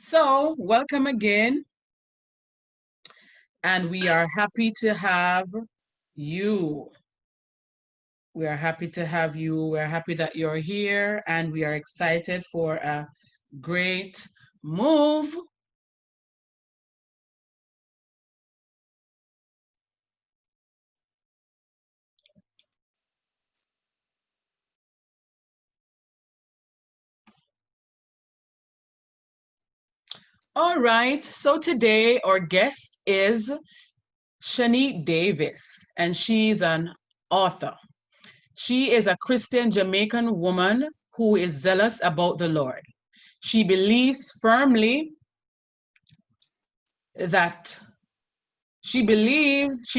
So, welcome again, and we are happy to have you. We are happy to have you. We're happy that you're here, and we are excited for a great move. All right, so today our guest is Shanique Davis, and she's an author. She is a Christian Jamaican woman who is zealous about the Lord. She believes firmly that she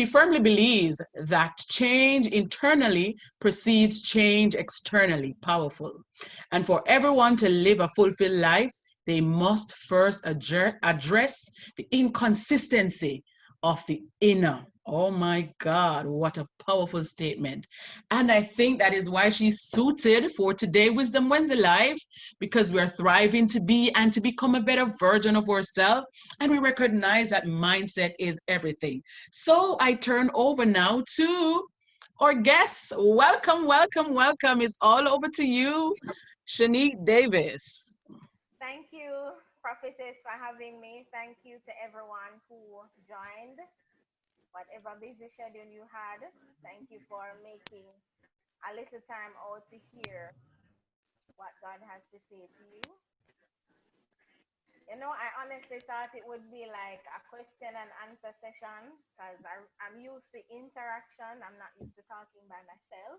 firmly believes that change internally precedes change externally. Powerful. And for everyone to live a fulfilled life, they must first address the inconsistency of the inner. Oh my God, what a powerful statement. And I think that is why she's suited for Today Wisdom Wednesday Live, because we're thriving to be and to become a better version of ourselves. And we recognize that mindset is everything. So I turn over now to our guests. Welcome, welcome, welcome. It's all over to you, Shanique Davis. Thank you, Prophetess, for having me. Thank you to everyone who joined, whatever busy schedule you had. Thank you for making a little time out to hear what God has to say to you. I honestly thought it would be like a question and answer session because I'm used to interaction. I'm not used to talking by myself.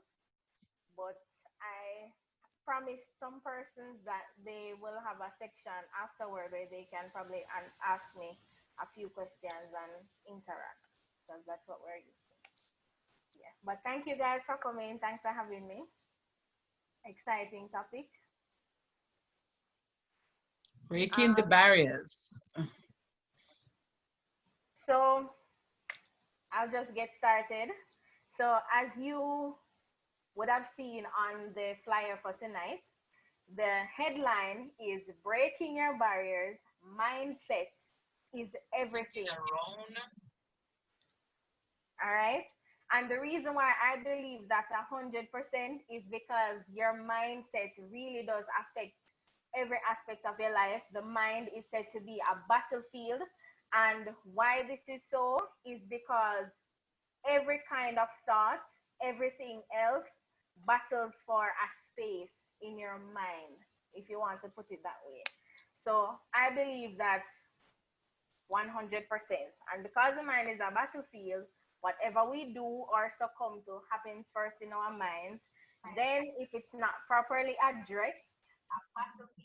But I promised some persons that they will have a section afterward where they can probably ask me a few questions and interact because that's what we're used to. Yeah. But thank you guys for coming. Thanks for having me. Exciting topic. Breaking the Um, barriers. so I'll just get started. So as you would have seen on the flyer for tonight, the headline is Breaking Your Barriers, Mindset is Everything. All right. And the reason why I believe that 100% is because your mindset really does affect every aspect of your life. The mind is said to be a battlefield. And why this is so is because every kind of thought, everything else battles for a space in your mind, if you want to put it that way. So I believe that 100%. And because the mind is a battlefield, whatever we do or succumb to happens first in our minds. Then, if it's not properly addressed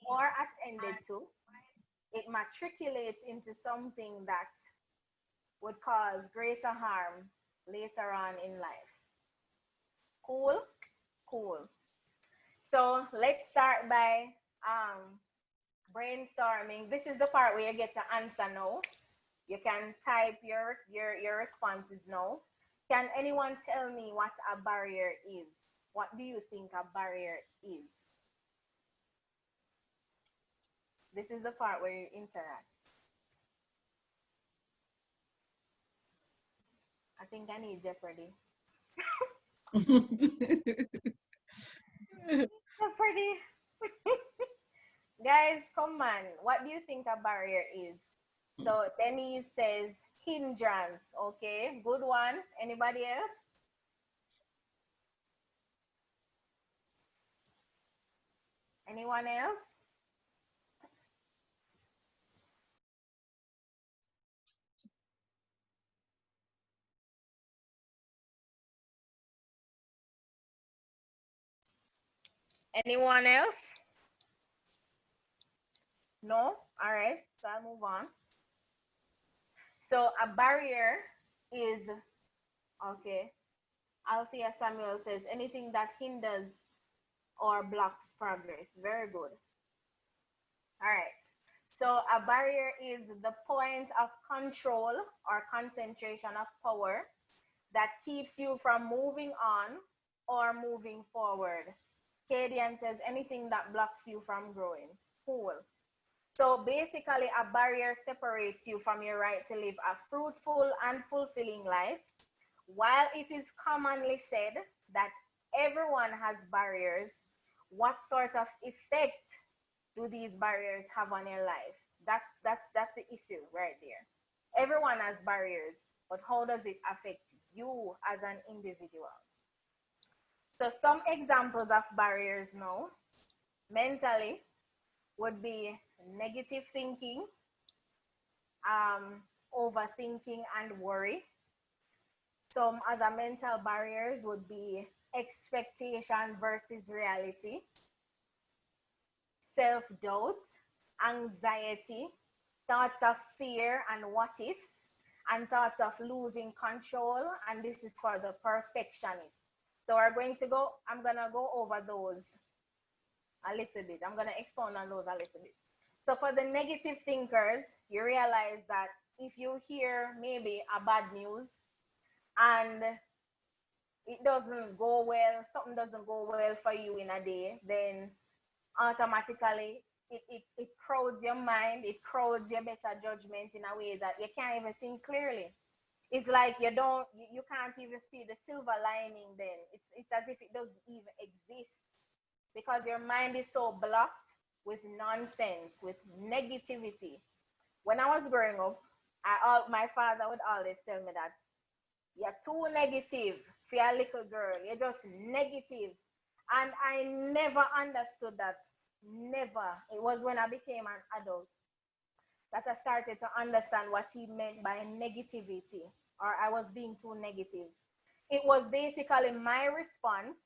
or attended to, it matriculates into something that would cause greater harm later on in life. Cool? Cool. So let's start by brainstorming. This is the part where you get to answer now. You can type your responses now. Can anyone tell me what a barrier is? What do you think a barrier is? This is the part where you interact. I think I need Jeopardy. Jeopardy. Guys, come on. What do you think a barrier is? So Denise says hindrance. Okay, good one. Anybody else? Anyone else? Anyone else? No? All right. So I'll move on. So a barrier is okay. Althea Samuel says anything that hinders or blocks progress. Very good. All right. So a barrier is the point of control or concentration of power that keeps you from moving on or moving forward. Kadian says anything that blocks you from growing. Cool. So basically, a barrier separates you from your right to live a fruitful and fulfilling life. While it is commonly said that everyone has barriers, what sort of effect do these barriers have on your life? That's the issue right there. Everyone has barriers, but how does it affect you as an individual? So some examples of barriers now, mentally, would be negative thinking, overthinking and worry. Some other mental barriers would be expectation versus reality, self doubt, anxiety, thoughts of fear and what ifs, and thoughts of losing control. And this is for the perfectionist. So I'm going to go over those a little bit. I'm going to expound on those a little bit. So for the negative thinkers, you realize that if you hear maybe a bad news and it doesn't go well, something doesn't go well for you in a day, then automatically it crowds your mind, it crowds your better judgment in a way that you can't even think clearly. It's like you can't even see the silver lining then. It's as if it doesn't even exist because your mind is so blocked with nonsense, with negativity. When I was growing up, my father would always tell me that you're too negative for a little girl. You're just negative. And I never understood that. Never. It was when I became an adult that I started to understand what he meant by negativity, or I was being too negative. It was basically my response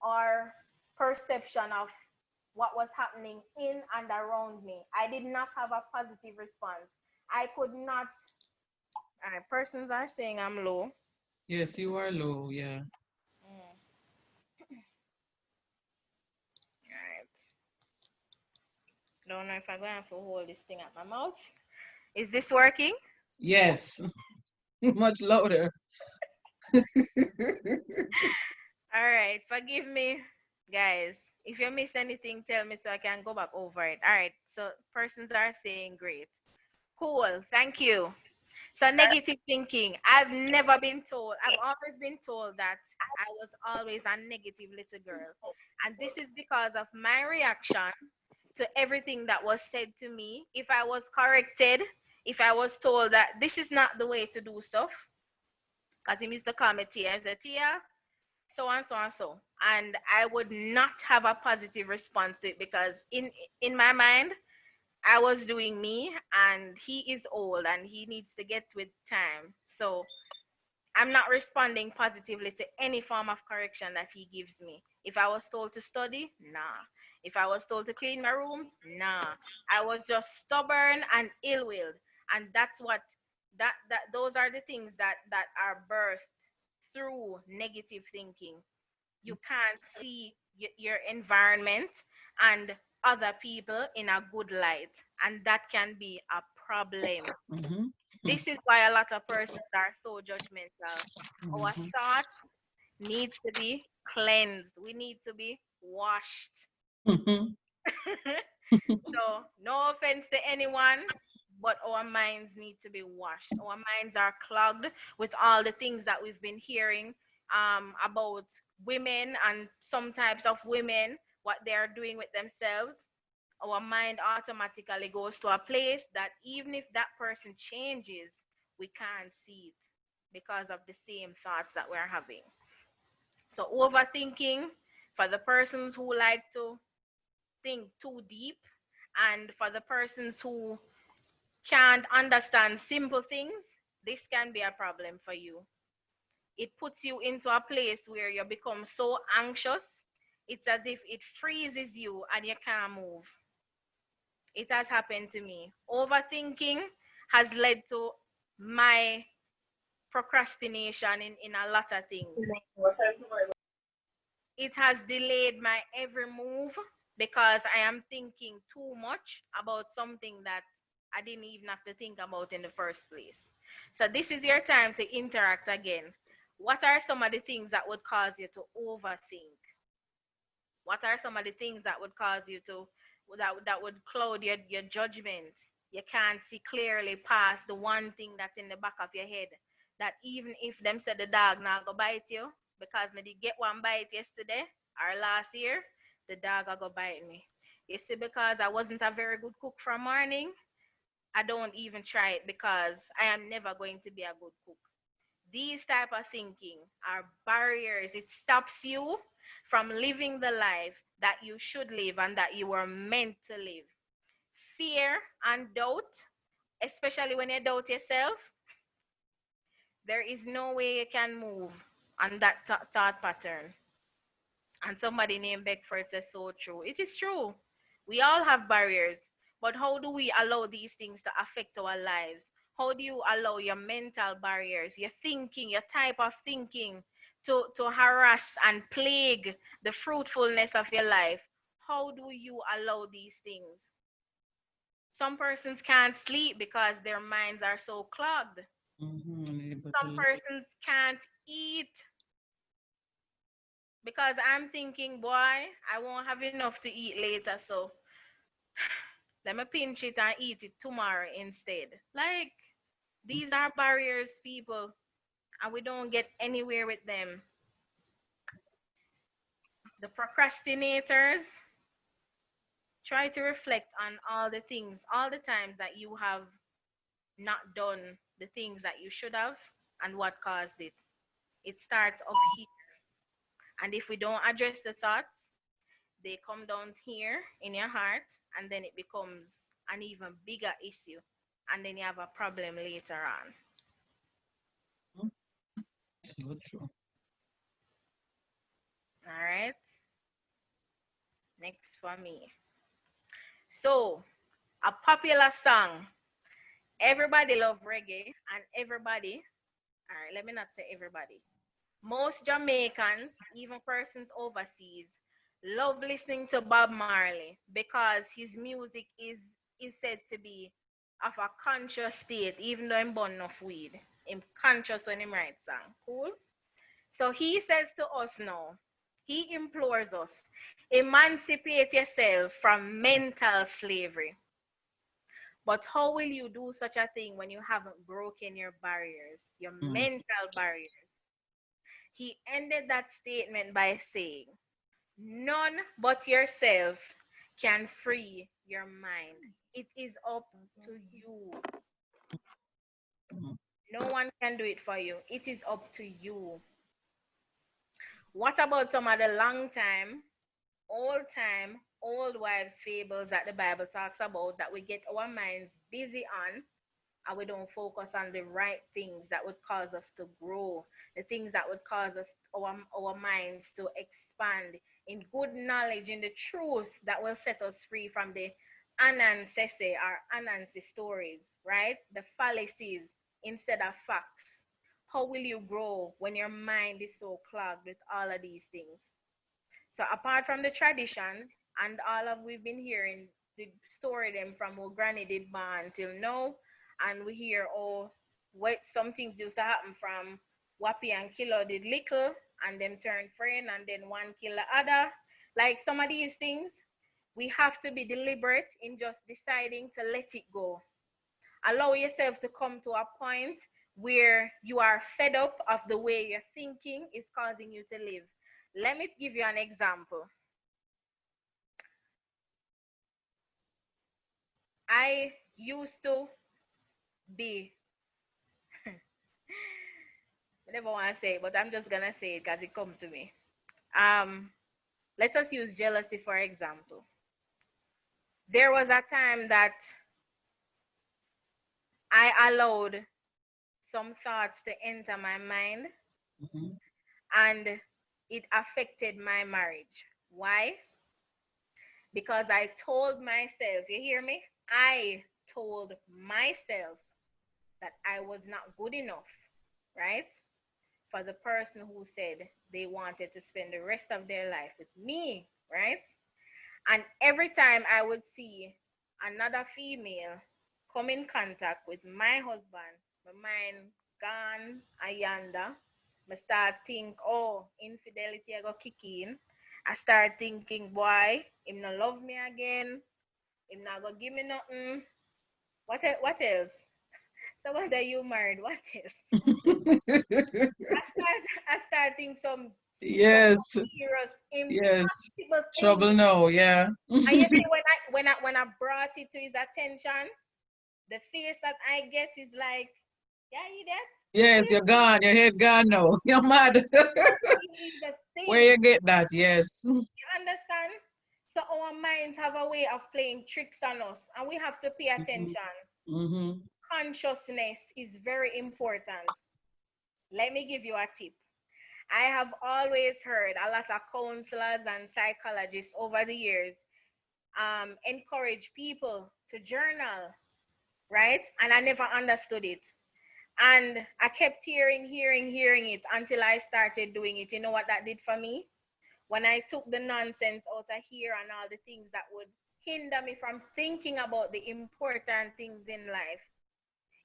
or perception of what was happening in and around me. I did not have a positive response. I could not. Persons are saying I'm low. Yes, you are low. Yeah. Mm. All right. Don't know if I'm going to have to hold this thing at my mouth. Is this working? Yes. Much louder. All right. Forgive me, guys. If you miss anything, tell me so I can go back over it. All right. So persons are saying great. Cool. Thank you. So negative thinking. I've never been told. I've always been told that I was always a negative little girl. And this is because of my reaction to everything that was said to me. If I was corrected, if I was told that this is not the way to do stuff, because he used to call me Tia, he said, Tia, so and so and so. And I would not have a positive response to it because in my mind, I was doing me and he is old and he needs to get with time. So I'm not responding positively to any form of correction that he gives me. If I was told to study, nah. If I was told to clean my room, nah. I was just stubborn and ill-willed. And that's what that those are the things that are birthed through negative thinking. You can't see your environment and other people in a good light, and that can be a problem. Mm-hmm. This is why a lot of persons are so judgmental. Our Mm-hmm. thoughts needs to be cleansed. We need to be washed. Mm-hmm. So no offense to anyone, but our minds need to be washed. Our minds are clogged with all the things that we've been hearing about women and some types of women, what they are doing with themselves. Our mind automatically goes to a place that even if that person changes, we can't see it because of the same thoughts that we're having. So overthinking, for the persons who like to think too deep, and for the persons who can't understand simple things, this can be a problem for you. It puts you into a place where you become so anxious. It's as if it freezes you and you can't move. It has happened to me. Overthinking has led to my procrastination in a lot of things. It has delayed my every move because I am thinking too much about something that I didn't even have to think about in the first place. So this is your time to interact again. What are some of the things that would cause you to overthink? What are some of the things that would cause you to that would cloud your judgment. You can't see clearly past the one thing that's in the back of your head. That even if them said the dog not go bite you, because me did get one bite yesterday or last year, the dog a go bite me. You see, because I wasn't a very good cook from morning, I don't even try it because I am never going to be a good cook. These type of thinking are barriers. It stops you from living the life that you should live and that you were meant to live. Fear and doubt, especially when you doubt yourself, there is no way you can move on that thought pattern. And somebody named Beckford says so true. It is true. We all have barriers, but how do we allow these things to affect our lives? How do you allow your mental barriers, your thinking, your type of thinking to harass and plague the fruitfulness of your life? How do you allow these things? Some persons can't sleep because their minds are so clogged. Some persons can't eat because I'm thinking, boy, I won't have enough to eat later, so let me pinch it and eat it tomorrow instead. Like, these are barriers, people, and we don't get anywhere with them. The procrastinators, try to reflect on all the things, all the times that you have not done the things that you should have and what caused it. It starts up here. And if we don't address the thoughts, they come down here in your heart, and then it becomes an even bigger issue. And then you have a problem later on. So true. All right. Next for me. So, a popular song. Everybody love reggae, and everybody, all right, let me not say everybody. Most Jamaicans, even persons overseas, love listening to Bob Marley because his music is said to be of a conscious state, even though I'm born of weed. I'm conscious when he writes song. Cool? So he says to us now, he implores us, emancipate yourself from mental slavery. But how will you do such a thing when you haven't broken your barriers, your mental barriers? He ended that statement by saying, none but yourself can free your mind. It is up to you. No one can do it for you. It is up to you. What about some of the long time, old wives' fables that the Bible talks about that we get our minds busy on, and we don't focus on the right things that would cause us to grow, the things that would cause us our minds to expand in good knowledge, in the truth that will set us free from the anansese or anansi stories, right? The fallacies instead of facts. How will you grow when your mind is so clogged with all of these things? So apart from the traditions and all of we've been hearing the story them from what granny did born till now, and we hear what some things used to happen from Wappy and Kilo did little and them turn friend and then one kill the other. Like some of these things, we have to be deliberate in just deciding to let it go. Allow yourself to come to a point where you are fed up of the way your thinking is causing you to live. Let me give you an example. I used to be, I never want to say it, but I'm just gonna say it because it come to me. Um, let us use jealousy for example. There was a time that I allowed some thoughts to enter my mind, and it affected my marriage. Why? Because I told myself, you hear me? I told myself that I was not good enough, right? For the person who said they wanted to spend the rest of their life with me, right? And every time I would see another female come in contact with my husband, my mind gone ayanda. I start think, oh, infidelity I go kick in. I start thinking, boy, him no love me again. Him not gonna give me nothing. What else? So what are you married? What else? I start think some Yes, serious yes. impossible things. Trouble now, yeah. And you see when I brought it to his attention, the face that I get is like, yeah, you that? Yes, you're gone. Your head gone now. You're mad. Can't even Where think. you get that? Yes. You understand? So our minds have a way of playing tricks on us, and we have to pay Mhm, attention. mhm, Consciousness is very important. Let me give you a tip. I have always heard a lot of counselors and psychologists over the years encourage people to journal, right? And I never understood it. And I kept hearing it until I started doing it. You know what that did for me? When I took the nonsense out of here and all the things that would hinder me from thinking about the important things in life,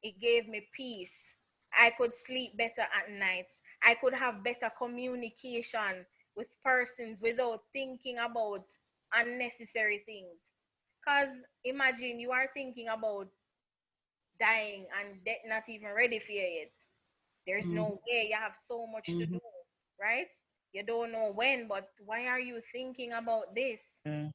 it gave me peace. I could sleep better at nights. I could have better communication with persons without thinking about unnecessary things. Because imagine you are thinking about dying and death not even ready for you yet. There's mhm, no way. You have so much to mhm. do, right? You don't know when, but why are you thinking about this? Yeah.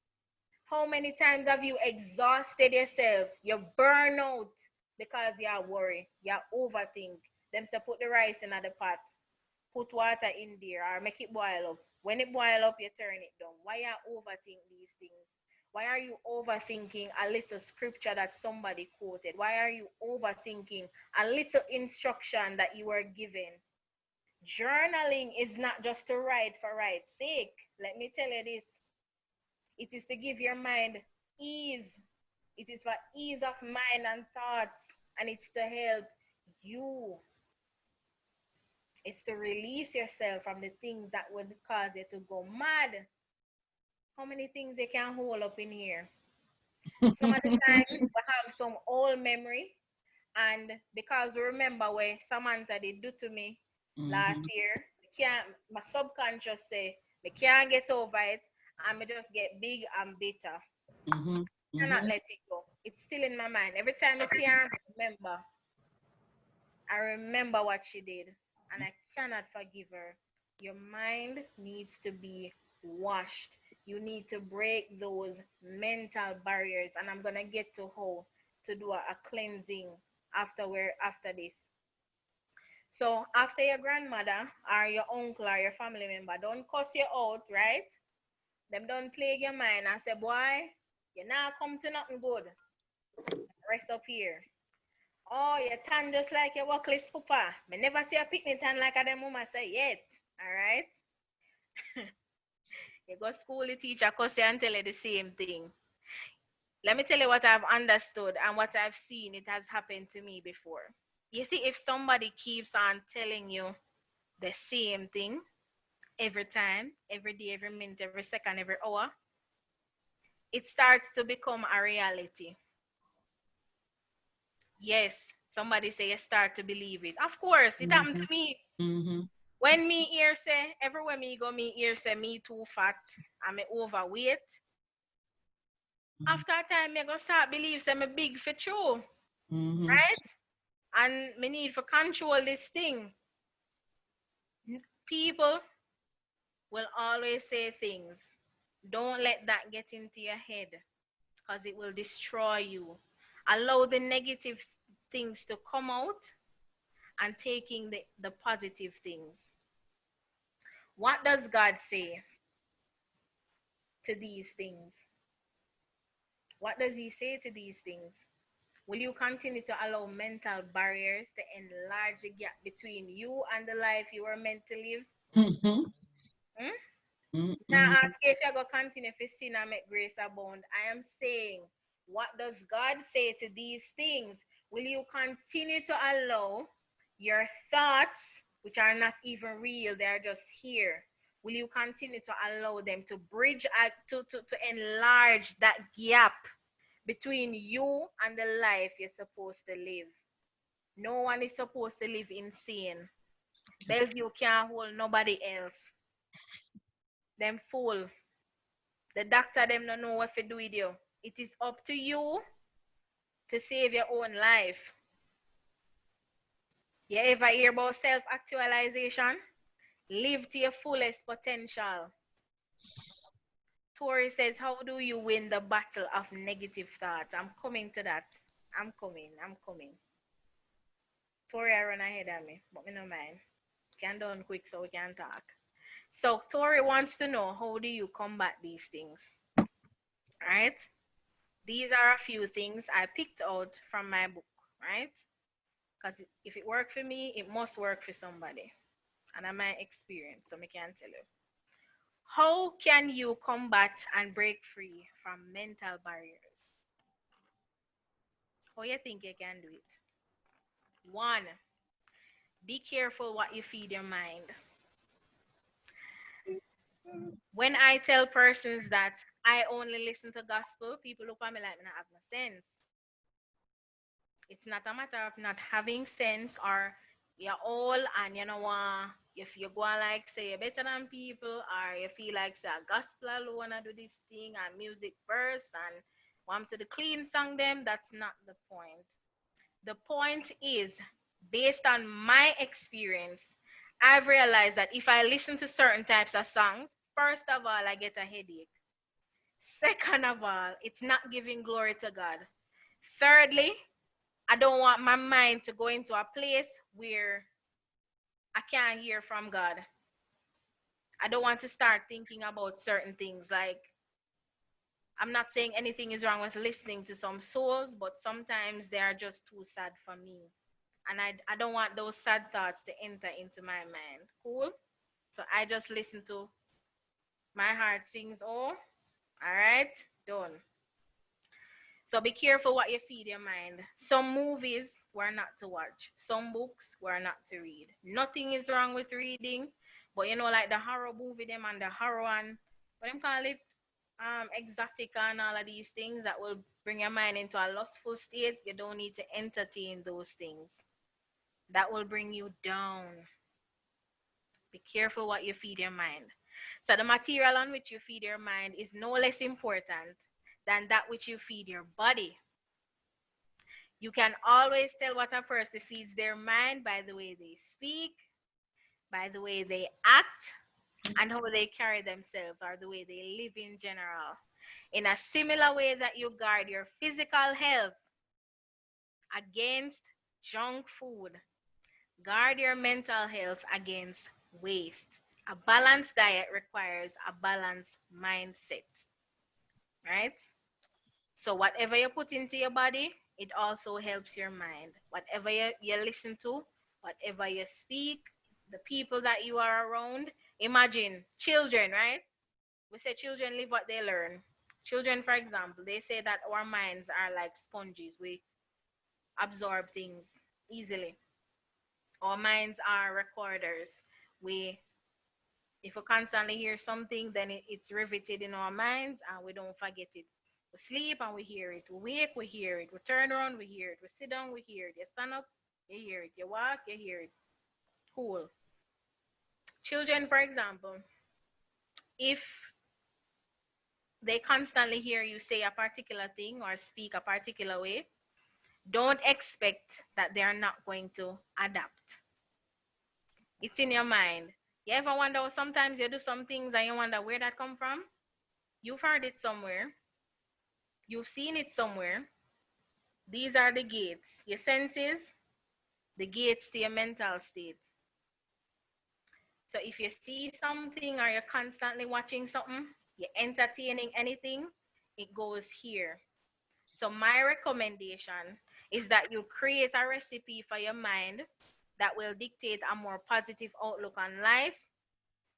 How many times have you exhausted yourself? You burn out because you worry, you overthink. Them say put the rice in the pot, put water in there, or make it boil up. When it boil up, you turn it down. Why you overthink these things? Why are you overthinking a little scripture that somebody quoted? Why are you overthinking a little instruction that you were given? Journaling is not just to write for write's sake. Let me tell you this. It is to give your mind ease. It is for ease of mind and thoughts, and it's to help you. It's to release yourself from the things that would cause you to go mad. How many things you can hold up in here? Some of the times we have some old memory, and because we remember what Samantha did do to me last Mhm, year, my subconscious say, I can't get over it, and I just get big and bitter. mhm, Cannot mhm. let it go. It's still in my mind. Every time I see her, I remember what she did, and I cannot forgive her. Your mind needs to be washed. You need to break those mental barriers, and I'm gonna get to how to do a cleansing after this. So after your grandmother or your uncle or your family member don't cuss you out, right? Them don't plague your mind and say, boy, you now come to nothing good. Rest up here. Oh, you tan just like your workless papa. Me never see a picnic tan like a them mama say yet. All right? You go school, the teacher cuss you and tell you the same thing. Let me tell you what I've understood and what I've seen. It has happened to me before. You see, if somebody keeps on telling you the same thing every time, every day, every minute, every second, every hour, it starts to become a reality. Yes, somebody say you start to believe it. Of course, it happened to Mhm, me. mhm, When me ear say, everywhere me go, me ear say me too fat and me overweight. mhm, After a time, me go start believe say me big for true, mhm. right? And me need for control this thing. People will always say things. Don't let that get into your head because it will destroy you. Allow the negative things to come out and taking the positive things. What does God say to these things? What does He say to these things? Will you continue to allow mental barriers to enlarge the gap between you and the life you were meant to live? Mhm, Hmm? mhm, Now mhm. ask if you go continue to sin and make grace abound. I am saying, what does God say to these things? Will you continue to allow your thoughts, which are not even real, they are just here? Will you continue to allow them to bridge, to enlarge that gap between you and the life you're supposed to live? No one is supposed to live insane. Bellevue can't hold nobody else. Them fool. The doctor them don't know what to do with you. It is up to you to save your own life. You ever hear about self-actualization? Live to your fullest potential. Tori says, how do you win the battle of negative thoughts? I'm coming to that. I'm coming. Tori, I run ahead of me, but me no mind. Can done quick so we can talk. So Tori wants to know, how do you combat these things? All right? These are a few things I picked out from my book, right? Because if it worked for me, it must work for somebody. And I'm my experience, so I can tell you. How can you combat and break free from mental barriers? How you think you can do it? One, be careful what you feed your mind. When I tell persons that I only listen to gospel, people look at me like I have no sense. It's not a matter of not having sense or you're all and you know what, if you go like say you're better than people or you feel like say a gospel alone wanna do this thing and music first and want to the clean song them, that's not the point. The point is, based on my experience, I've realized that if I listen to certain types of songs, first of all, I get a headache. Second of all, it's not giving glory to God. Thirdly, I don't want my mind to go into a place where I can't hear from God. I don't want to start thinking about certain things. Like, I'm not saying anything is wrong with listening to some souls, but sometimes they are just too sad for me. And I don't want those sad thoughts to enter into my mind. Cool? So I just listen to my heart sings, oh, all right, done. So be careful what you feed your mind. Some movies were not to watch. Some books were not to read. Nothing is wrong with reading, but you know, like the horror movie, them and the horror and what them call it, exotic and all of these things that will bring your mind into a lustful state. You don't need to entertain those things. That will bring you down. Be careful what you feed your mind. So the material on which you feed your mind is no less important than that which you feed your body. You can always tell what a person feeds their mind by the way they speak, by the way they act, and how they carry themselves or the way they live in general. In a similar way that you guard your physical health against junk food, guard your mental health against waste. A balanced diet requires a balanced mindset, right? So whatever you put into your body, it also helps your mind. Whatever you listen to, whatever you speak, the people that you are around. Imagine children, right? We say children live what they learn. Children, for example, they say that our minds are like sponges. We absorb things easily. Our minds are recorders. We If we constantly hear something, then it's riveted in our minds and we don't forget it. We sleep and we hear it. We wake, we hear it. We turn around, we hear it. We sit down, we hear it. You stand up, you hear it. You walk, you hear it. Cool. Children, for example, if they constantly hear you say a particular thing or speak a particular way, don't expect that they are not going to adapt. It's in your mind. You ever wonder, sometimes you do some things and you wonder where that come from? You've heard it somewhere. You've seen it somewhere. These are the gates. Your senses, the gates to your mental state. So if you see something or you're constantly watching something, you're entertaining anything, it goes here. So my recommendation is that you create a recipe for your mind that will dictate a more positive outlook on life,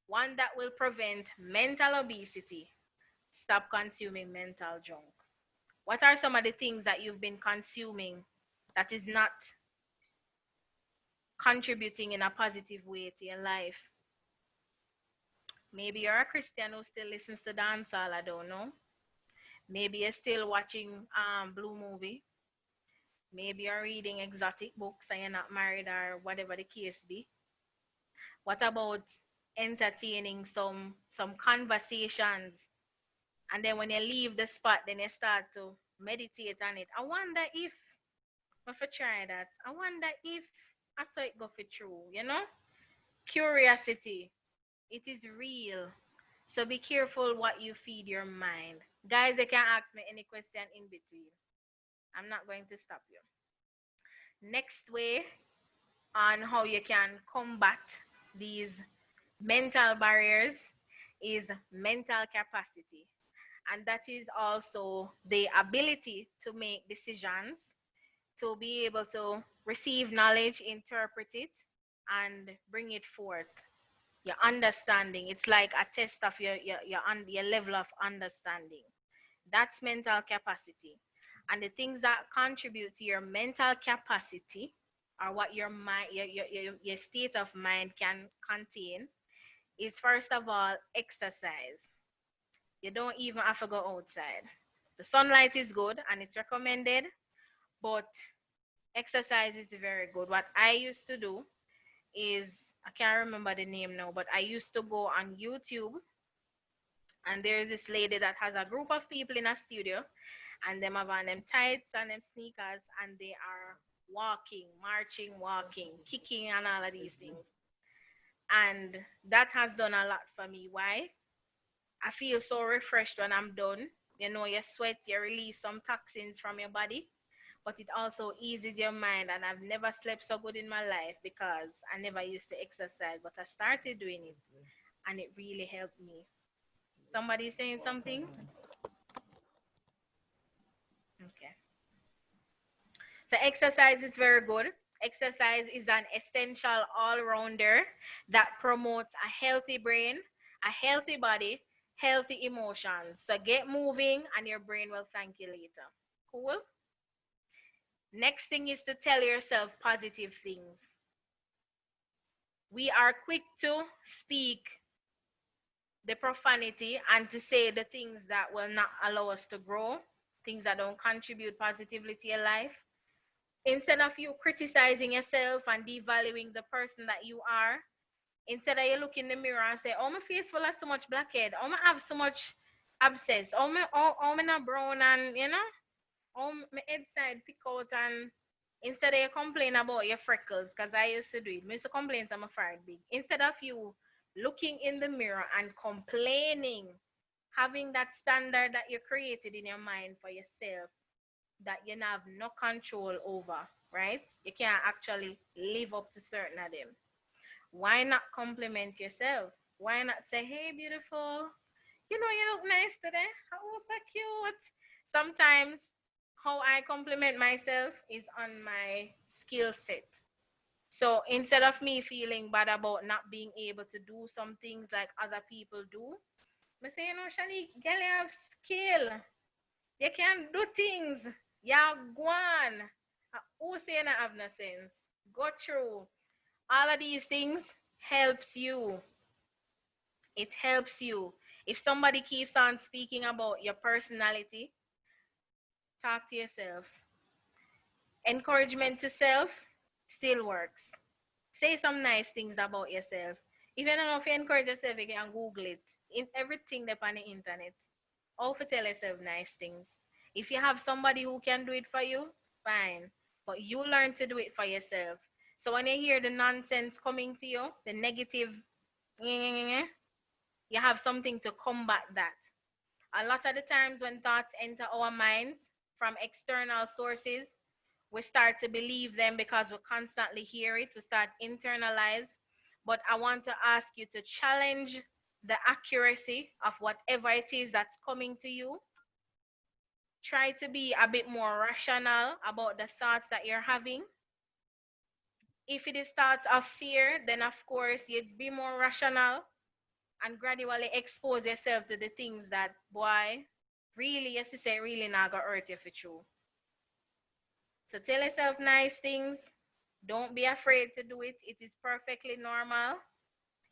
one that will prevent mental obesity. Stop consuming mental junk. What are some of the things that you've been consuming that is not contributing in a positive way to your life? Maybe you're a Christian who still listens to dancehall, I don't know. Maybe you're still watching Blue movie. Maybe you're reading exotic books and you're not married or whatever the case be. What about entertaining some conversations And then when you leave the spot, then you start to meditate on it. I wonder if I try that. I wonder if I saw it go for true, you know? Curiosity. It is real. So be careful what you feed your mind. Guys, you can ask me any question in between. I'm not going to stop you. Next way on how you can combat these mental barriers is mental capacity. And that is also the ability to make decisions, to be able to receive knowledge, interpret it, and bring it forth. Your understanding. It's like a test of your level of understanding. That's mental capacity. And the things that contribute to your mental capacity or what your mind your state of mind can contain is first of all exercise. You don't even have to go outside. The sunlight is good and it's recommended, but exercise is very good. What I used to do is, I can't remember the name now, but I used to go on YouTube, and there's this lady that has a group of people in a studio, and them have on them tights and them sneakers, and they are walking, marching, walking, kicking, and all of these things. And that has done a lot for me. Why? I feel so refreshed when I'm done. You know, you sweat, you release some toxins from your body, but it also eases your mind. And I've never slept so good in my life because I never used to exercise, but I started doing it and it really helped me. Somebody saying something? Okay. So exercise is very good. Exercise is an essential all-rounder that promotes a healthy brain, a healthy body, healthy emotions. So get moving and your brain will thank you later. Cool? Next thing is to tell yourself positive things. We are quick to speak the profanity and to say the things that will not allow us to grow, things that don't contribute positively to your life. Instead of you criticizing yourself and devaluing the person that you are, instead of you look in the mirror and say, oh, my face full of so much blackhead, oh, I have so much abscess, oh, me not brown, and you know, oh, my head side pick out, and instead of you complain about your freckles, because I used to do it, I used to complain to my forehead big. Instead of you looking in the mirror and complaining, having that standard that you created in your mind for yourself, that you have no control over, right? You can't actually live up to certain of them. Why not compliment yourself? Why not say, hey, beautiful, you know, you look nice today. Oh, so cute. Sometimes how I compliment myself is on my skill set. So instead of me feeling bad about not being able to do some things like other people do, I say, you know, Shanique, girl, you have skill. You can do things. Yeah, go on. Who say not have no sense? Go through. All of these things helps you. It helps you. If somebody keeps on speaking about your personality, talk to yourself. Encouragement to self still works. Say some nice things about yourself. If you don't know if you encourage yourself, you can Google it. In everything that's on the internet. How to tell yourself nice things. If you have somebody who can do it for you, fine. But you learn to do it for yourself. So when you hear the nonsense coming to you, the negative, you have something to combat that. A lot of the times when thoughts enter our minds from external sources, we start to believe them because we constantly hear it. We start internalize. But I want to ask you to challenge the accuracy of whatever it is that's coming to you. Try to be a bit more rational about the thoughts that you're having. If it is thoughts of fear, then of course you'd be more rational and gradually expose yourself to the things that, boy, really, yes, you say, really not gonna hurt you for true. So tell yourself nice things. Don't be afraid to do it. It is perfectly normal.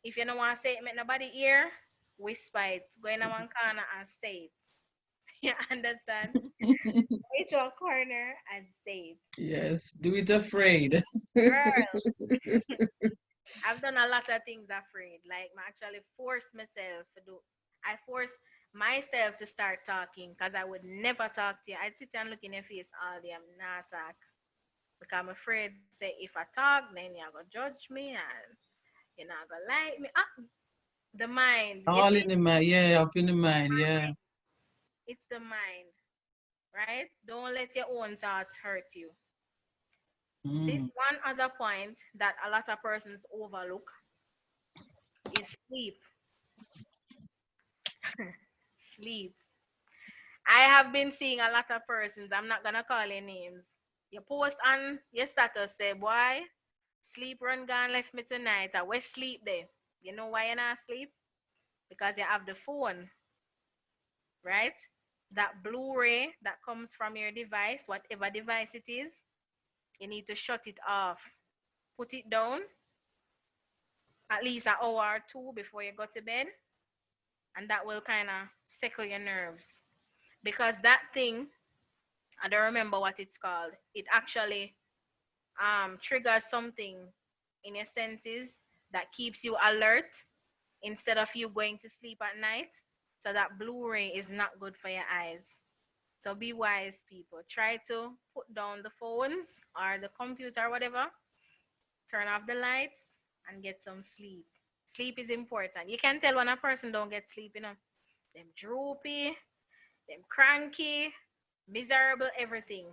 If you don't want to say it, make nobody hear, whisper it. Go in one corner and say it. You understand? Go into a corner and say it. Yes, do it afraid. Girl, I've done a lot of things afraid. Like I actually forced myself to do. I forced myself to start talking because I would never talk to you. I'd sit and look in your face all day. I'm not talk because I'm afraid say if I talk, then you're gonna judge me and you're not gonna like me. Ah, the mind, you All see, in the mind, yeah, up in the mind, yeah. it's the mind, right? Don't let your own thoughts hurt you. This Mm. one other point that a lot of persons overlook is sleep. Sleep. I have been seeing a lot of persons, I'm not gonna call any names. You post on your status say, boy, sleep run gone left me tonight. I was sleep there. You know why you not sleep? Because you have the phone, right? That Blu-ray that comes from your device, whatever device it is, you need to shut it off. Put it down at least an hour or two before you go to bed, and that will kind of settle your nerves. Because that thing, I don't remember what it's called. It actually triggers something in your senses that keeps you alert instead of you going to sleep at night. So that Blu-ray is not good for your eyes. So be wise, people. Try to put down the phones or the computer or whatever, turn off the lights, and get some sleep. Sleep is important. You can tell when a person don't get sleep, you know. Them droopy, them cranky, miserable, everything.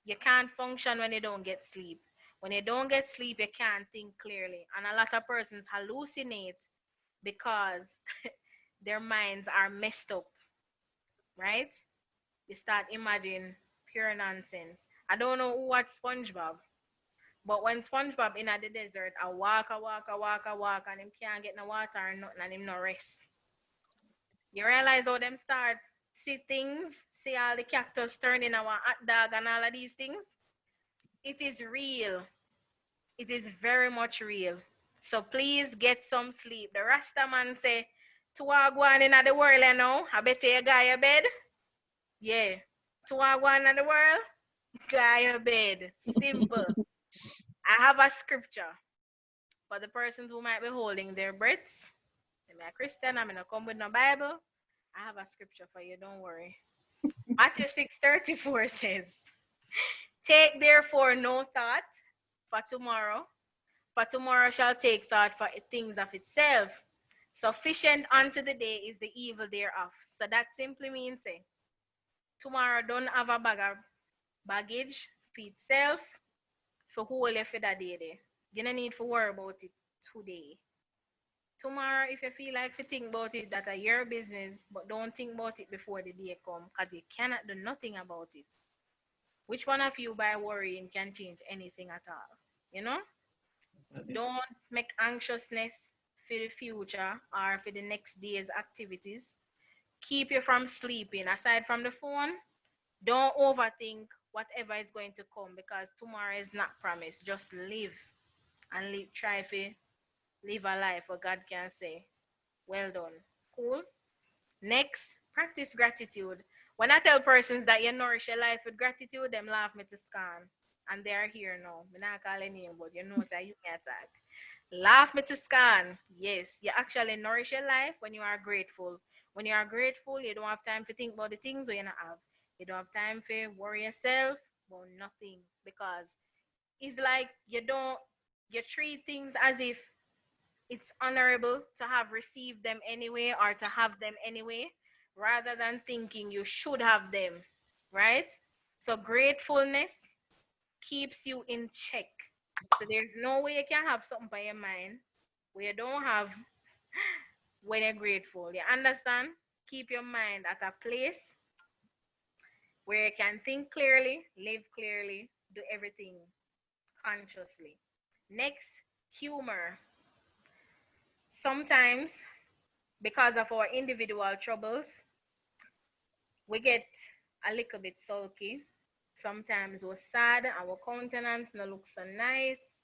You can't function when you don't get sleep. When you don't get sleep, you can't think clearly. And a lot of persons hallucinate because their minds are messed up, right? They start imagining pure nonsense. I don't know who watched SpongeBob, but when SpongeBob in at the desert, I walk, and him can't get no water or nothing, and him no rest. You realize how them start see things, see all the cactus turning our hot dog and all of these things? It is real. It is very much real. So please get some sleep. The Rasta man say, to walk one in the world, you know, I bet you guy your bed. Yeah. To walk one in the world, guy your bed. Simple. I have a scripture for the persons who might be holding their breaths. I'm a Christian, I'm gonna come with no Bible. I have a scripture for you, don't worry. Matthew 6:34 says, take therefore no thought for tomorrow, for tomorrow shall take thought for things of itself. Sufficient unto the day is the evil thereof. So that simply means say, tomorrow don't have a bag of baggage for itself for whole you for that day there. You don't need to worry about it today. Tomorrow, if you feel like to think about it, that's your business, but don't think about it before the day come, because you cannot do nothing about it. Which one of you by worrying can change anything at all? You know? Don't make anxiousness for the future or for the next day's activities. Keep you from sleeping. Aside from the phone, don't overthink whatever is going to come because tomorrow is not promised. Just live and live, try to live a life where God can say, well done. Cool. Next, practice gratitude. When I tell persons that you nourish your life with gratitude, them laugh me to scorn. And they are here now. I'm not calling name, but you know that you can attack. Laugh me to scorn. Yes, you actually nourish your life when you are grateful. When you are grateful, you don't have time to think about the things you not have. You don't have time to worry yourself about nothing because it's like you treat things as if it's honorable to have received them anyway or to have them anyway rather than thinking you should have them, right? So gratefulness keeps you in check. So there's no way you can have something by your mind where you don't have when you're grateful. You understand? Keep your mind at a place where you can think clearly, live clearly, do everything consciously. Next, humor. Sometimes, because of our individual troubles, we get a little bit sulky. Sometimes we're sad, our countenance no look so nice.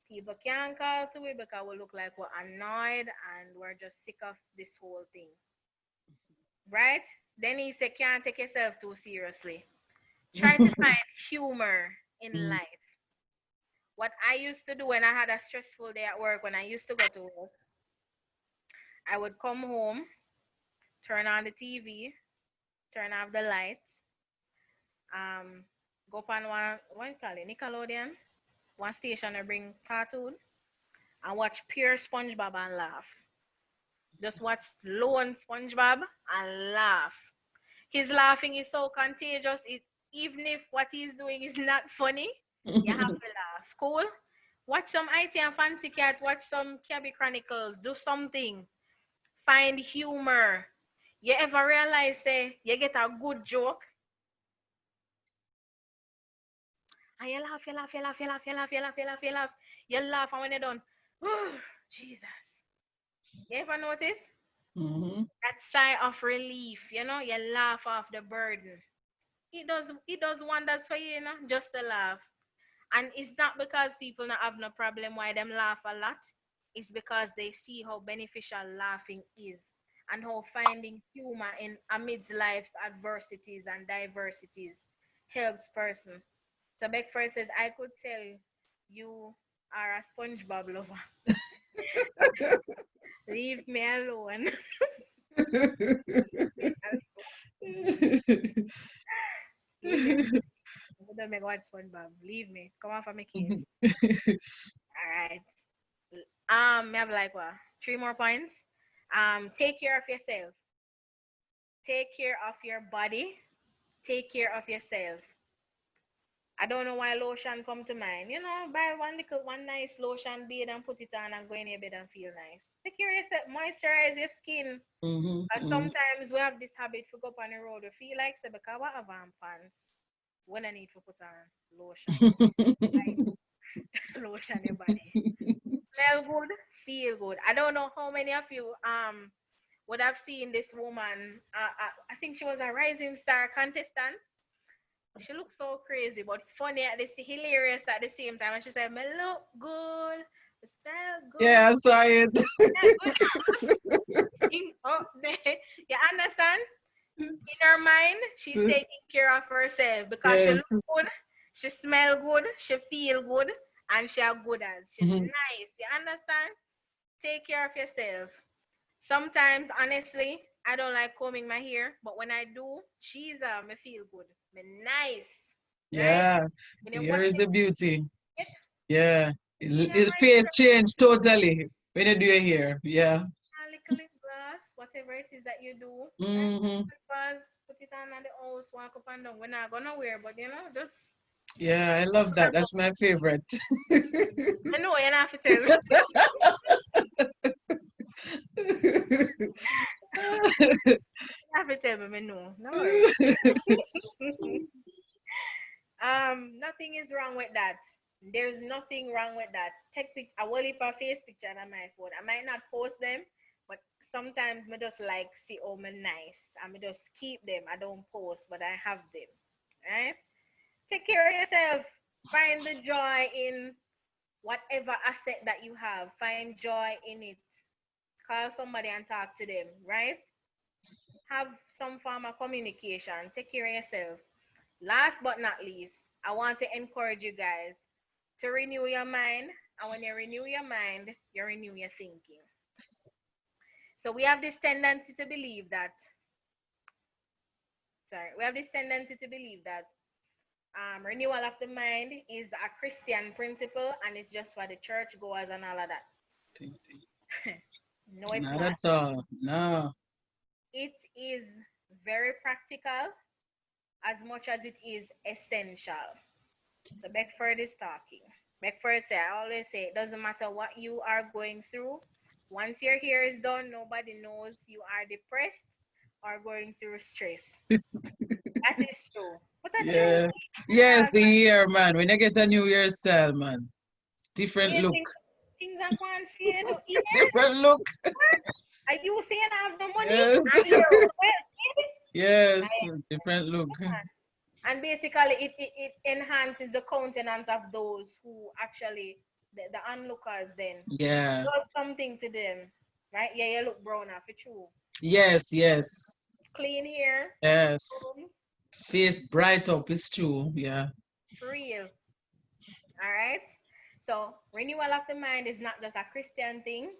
People can't call to it because we look like we're annoyed and we're just sick of this whole thing. Right? Then he said, can't take yourself too seriously. Try to find humor in Mm. life. What I used to do when I had a stressful day at work, when I used to go to work, I would come home turn on the TV, turn off the lights, go up on one, what you call it, Nickelodeon, one station and bring cartoon, and watch pure SpongeBob and laugh. Just watch lone SpongeBob and laugh. His laughing is so contagious. Even if what he's doing is not funny, you have to laugh. Cool? Watch some IT and Fancy Cat. Watch some Cabby Chronicles. Do something. Find humor. You ever realize, say, you get a good joke, and you laugh, you laugh, you laugh, you laugh, you laugh, you laugh, you laugh, you laugh. You laugh, and when you're done, oh, Jesus. You ever notice? That sigh of relief, you laugh off the burden. It does wonders for you, just to laugh. And it's not because people not have no problem why them laugh a lot. It's because they see how beneficial laughing is and how finding humor in amidst life's adversities and diversities helps person. So Beckford says, I could tell you are a SpongeBob lover. Leave me alone. Don't make one SpongeBob. Leave me. Come on for my case. All right. I have like what? 3 more points. Take care of yourself. Take care of your body. Take care of yourself. I don't know why lotion come to mind. Buy one nice lotion bead and put it on and go in your bed and feel nice. Take care of yourself. Moisturize your skin. Because sometimes we have this habit to go up on the road. We feel like so because we have on pants. When I need to put on lotion. Like, lotion your body. Smell good, feel good. I don't know how many of you would have seen this woman. I think she was a Rising Star contestant. She looked so crazy, but funny at this, hilarious at the same time. And she said, "Me look good, me smell good." Yeah, I saw it. Up there. You understand? In her mind, she's taking care of herself because she look good, she smell good, she feel good, and she are good as. She's nice. You understand? Take care of yourself. Sometimes, honestly, I don't like combing my hair, but when I do, me feel good. Me nice. Yeah, Right? here is the beauty. It, Yeah, in your his mind, face changed totally when you do your hair. Yeah. a little lip gloss, whatever it is that you do. Right? Put it on at the house, walk up and down. We're not gonna wear, but just. Yeah, I love that. That's my favorite. I know you're not to tell. You have to tell me, no. No worries. Nothing is wrong with that. There's nothing wrong with that. I will leave a face picture on my phone. I might not post them, but sometimes I just like see me nice. I just keep them. I don't post, but I have them. Right? Take care of yourself. Find the joy in whatever asset that you have. Find joy in it. Call somebody and talk to them, right? Have some form of communication. Take care of yourself. Last but not least, I want to encourage you guys to renew your mind. And when you renew your mind, you renew your thinking. So we have this tendency to believe that, renewal of the mind is a Christian principle and it's just for the church goers and all of that. No, it's Not not. at all. No. It is very practical as much as it is essential. So Beckford is talking. Beckford said, I always say, it doesn't matter what you are going through. Once your hair is done, nobody knows you are depressed or going through stress. That is true. But that's true. Yeah. Yes, the year, man. When you get a new year style, man. Different look. Things are going for you to eat. Different look. Are you saying I have the money? Yes. I'm here. Yes. Different look. And basically, it enhances the countenance of those who actually, the onlookers then. Yeah. Does something to them. Right? Yeah, you look brown for true. Yes, yes. Clean hair. Yes. Face bright up, it's true. Yeah. For real. All right? So, renewal of the mind is not just a Christian thing.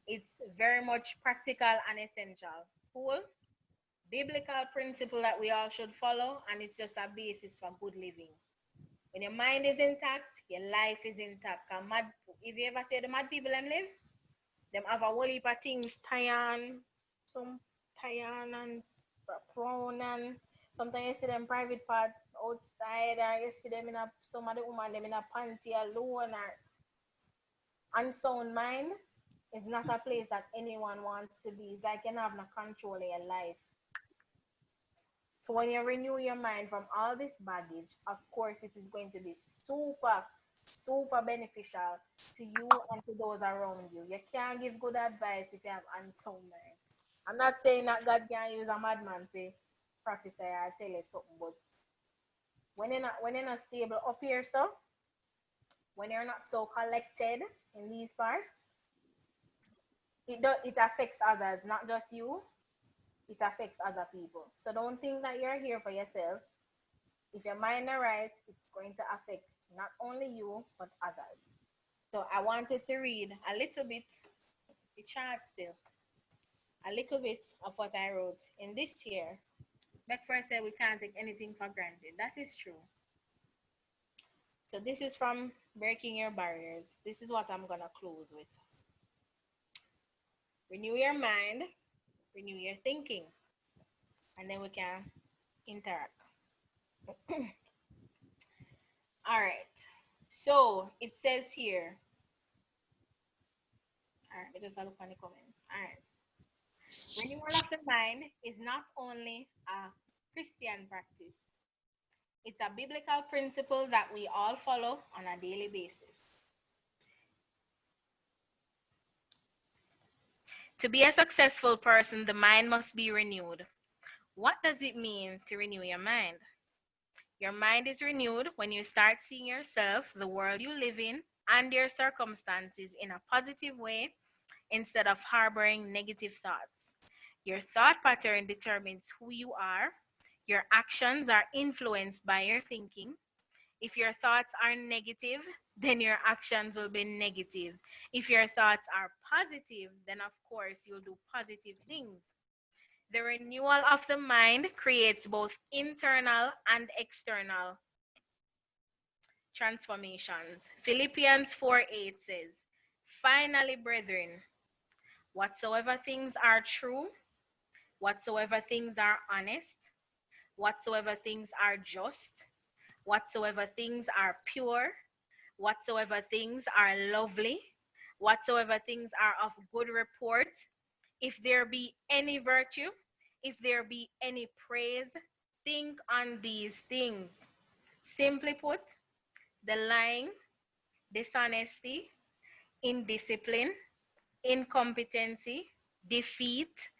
It's very much practical and essential. Cool? biblical principle that we all should follow, and it's just a basis for good living. When your mind is intact, your life is intact. And mad, if you ever say the mad people them live, them have a whole heap of things, some Tyan and prawn, and sometimes you see them private parts outside, or you see them in a some of the woman them in a panty alone, or unsound mind is not a place that anyone wants to be. It's like you have no control of your life. So when you renew your mind from all this baggage, of course, it is going to be super, super beneficial to you and to those around you. You can't give good advice if you have unsound mind. I'm not saying that God can use a madman to prophesy or tell you something, but when you're not stable up here, so when you're not so collected in these parts, it affects others, not just you. It affects other people. So don't think that you're here for yourself. If your mind is right, it's going to affect not only you but others. So I wanted to read a little bit, the chart still, a little bit of what I wrote in this here. Beckford said we can't take anything for granted. That is true. So this is from Breaking Your Barriers. This is what I'm gonna close with. Renew your mind, renew your thinking, and then we can interact. All right. So it says here. All right, let us look on the comments. All right. Renewal of the mind is not only a Christian practice, it's a biblical principle that we all follow on a daily basis. To be a successful person, the mind must be renewed. What does it mean to renew your mind? Your mind is renewed when you start seeing yourself, the world you live in, and your circumstances in a positive way instead of harboring negative thoughts. Your thought pattern determines who you are. Your actions are influenced by your thinking. If your thoughts are negative, then your actions will be negative. If your thoughts are positive, then of course you'll do positive things. The renewal of the mind creates both internal and external transformations. Philippians 4:8 says, "Finally, brethren, whatsoever things are true, whatsoever things are honest, whatsoever things are just, whatsoever things are pure, whatsoever things are lovely, whatsoever things are of good report, if there be any virtue, if there be any praise, think on these things." Simply put, the lying, dishonesty, indiscipline, incompetency, defeat,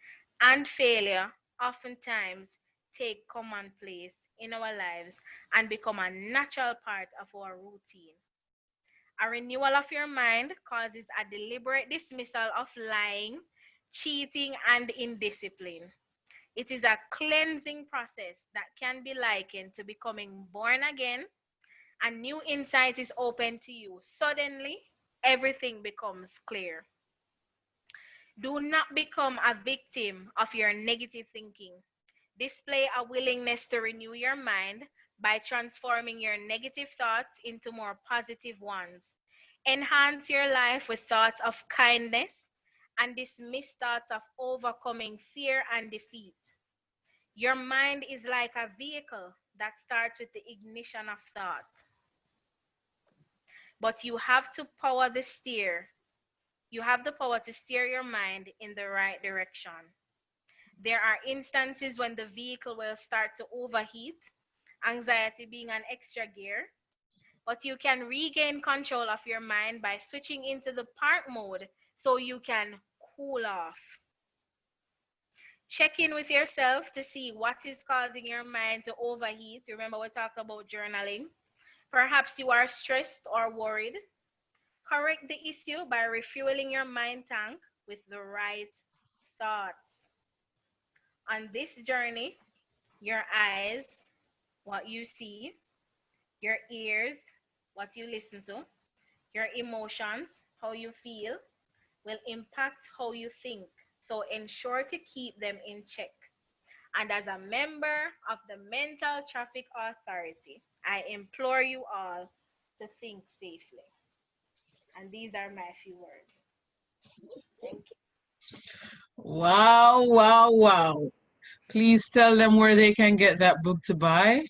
and failure oftentimes take commonplace in our lives and become a natural part of our routine. A renewal of your mind causes a deliberate dismissal of lying, cheating, and indiscipline. It is a cleansing process that can be likened to becoming born again. A new insight is open to you. Suddenly, everything becomes clear. Do not become a victim of your negative thinking. Display a willingness to renew your mind by transforming your negative thoughts into more positive ones. Enhance your life with thoughts of kindness and dismiss thoughts of overcoming fear and defeat. Your mind is like a vehicle that starts with the ignition of thought. But you have to power the steer. You have the power to steer your mind in the right direction. There are instances when the vehicle will start to overheat, anxiety being an extra gear, but you can regain control of your mind by switching into the park mode so you can cool off. Check in with yourself to see what is causing your mind to overheat. Remember, we talked about journaling. Perhaps you are stressed or worried. Correct the issue by refueling your mind tank with the right thoughts. On this journey, your eyes, what you see, your ears, what you listen to, your emotions, how you feel, will impact how you think. So ensure to keep them in check. and as a member of the Mental Traffic Authority, I implore you all to think safely. And these are my few words. Thank you. Wow, wow, wow. Please tell them where they can get that book to buy.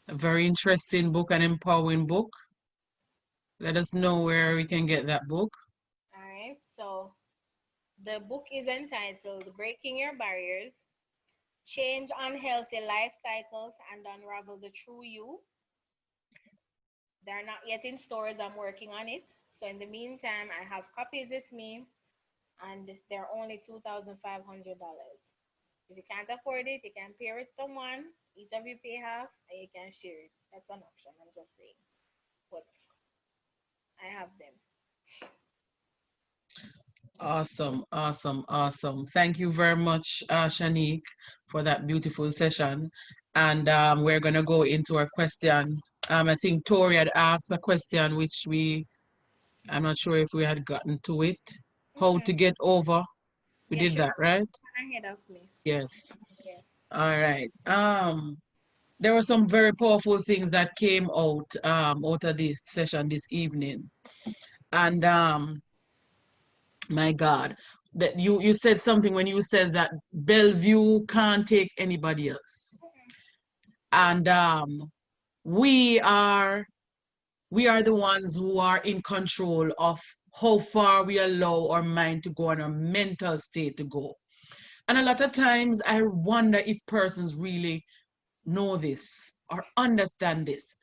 A very interesting book, an empowering book. Let us know where we can get that book. All right. So the book is entitled Breaking Your Barriers, Change Unhealthy Life Cycles, and Unravel the True You. They're not yet in stores. I'm working on it. So in the meantime, I have copies with me, and they're only $2,500. If you can't afford it, you can pair with someone. Each of you pay half, and you can share it. That's an option. I'm just saying. But I have them. Awesome, awesome, awesome. Thank you very much, Shanique, for that beautiful session. And we're going to go into our question. I think Tori had asked a question which I'm not sure if we had gotten to it. How Mm-hmm. to get over. We Yeah, did she that, right? ahead of me. Yes. Yeah. All right. There were some very powerful things that came out of this session this evening. And my God, that you said something when you said that Bellevue can't take anybody else. And we are we are the ones who are in control of how far we allow our mind to go and our mental state to go. And a lot of times I wonder if persons really know this or understand this.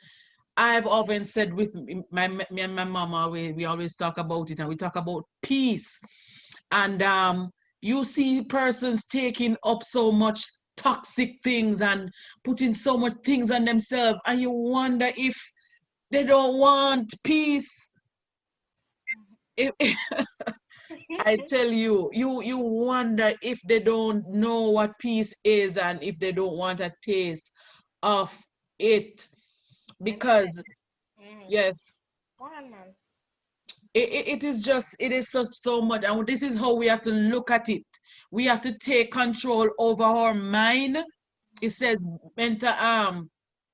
I've often said with me and my mama, we always talk about it and we talk about peace. And you see persons taking up so much toxic things and putting so much things on themselves, and you wonder if they don't want peace. If, I tell you, you wonder if they don't know what peace is and if they don't want a taste of it. Let me tell Because you. Mm-hmm. yes, Go on, man. it is just it is just so much, and this is how we have to look at it. We have to take control over our mind. It says mental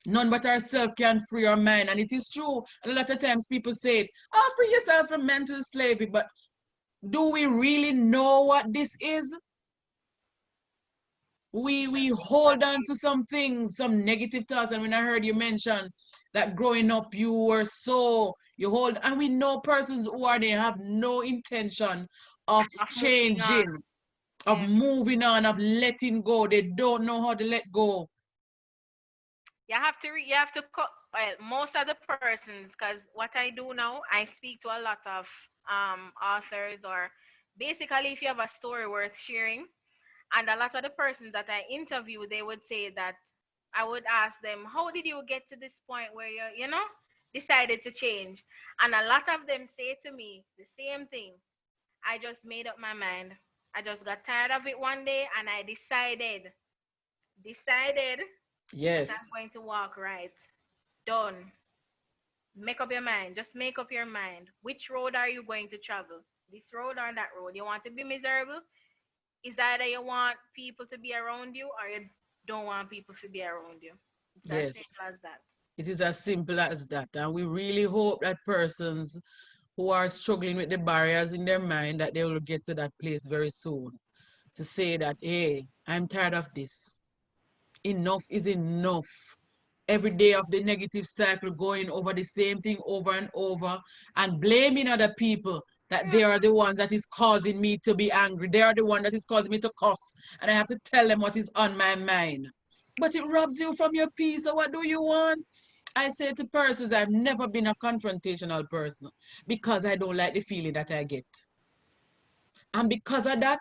none but ourselves can free our mind, and it is true. And a lot of times people say, oh, free yourself from mental slavery, but do we really know what this is? We hold on to some things, some negative thoughts. And when I heard you mention that growing up you were so you hold, and we know persons who are they have no intention of Of moving on. changing, of Yeah. moving on, of letting go. They don't know how to let go. You have to cut well, most of the persons, because what I do now, I speak to a lot of authors, or basically if you have a story worth sharing, and a lot of the persons that I interview, they would say that I would ask them, how did you get to this point where you decided to change? And a lot of them say to me the same thing. I just made up my mind. I just got tired of it one day, and I decided that I'm Yes, going to walk right. Done. Make up your mind. Just make up your mind. Which road are you going to travel? This road or that road? You want to be miserable? Is either you want people to be around you, or you don't want people to be around you. It's as yes. simple as that. It is as simple as that. And we really hope that persons who are struggling with the barriers in their mind that they will get to that place very soon to say that, hey, I'm tired of this. Enough is enough. Every day of the negative cycle, going over the same thing over and over and blaming other people that they are the ones that is causing me to be angry. They are the one that is causing me to cuss. And I have to tell them what is on my mind. But it robs you from your peace. So what do you want? I say to persons, I've never been a confrontational person because I don't like the feeling that I get. And because of that,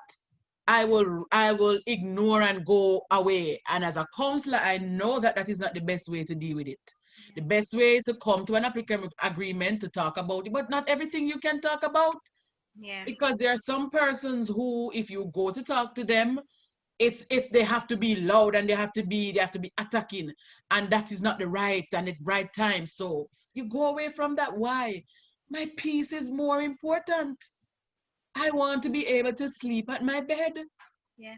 I will ignore and go away. And as a counselor, I know that that is not the best way to deal with it. The best way is to come to an applicant agreement to talk about it, but not everything you can talk about, Yeah. because there are some persons who, if you go to talk to them, it's they have to be loud and they have to be attacking, and that is not the right and the right time. So you go away from that. Why? My peace is more important. I want to be able to sleep at my bed. Yeah.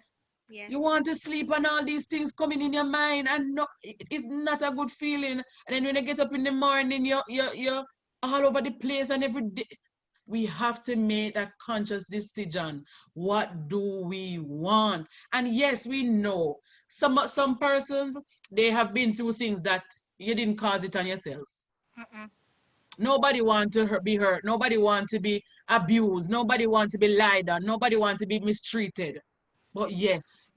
Yeah. You want to sleep and all these things coming in your mind and no, it's not a good feeling. And then when you get up in the morning, you're all over the place and every day. We have to make a conscious decision. What do we want? And yes, we know some persons, they have been through things that you didn't cause it on yourself. Mm-mm. Nobody want to be hurt. Nobody want to be abused. Nobody want to be lied on. Nobody want to be mistreated. But yes,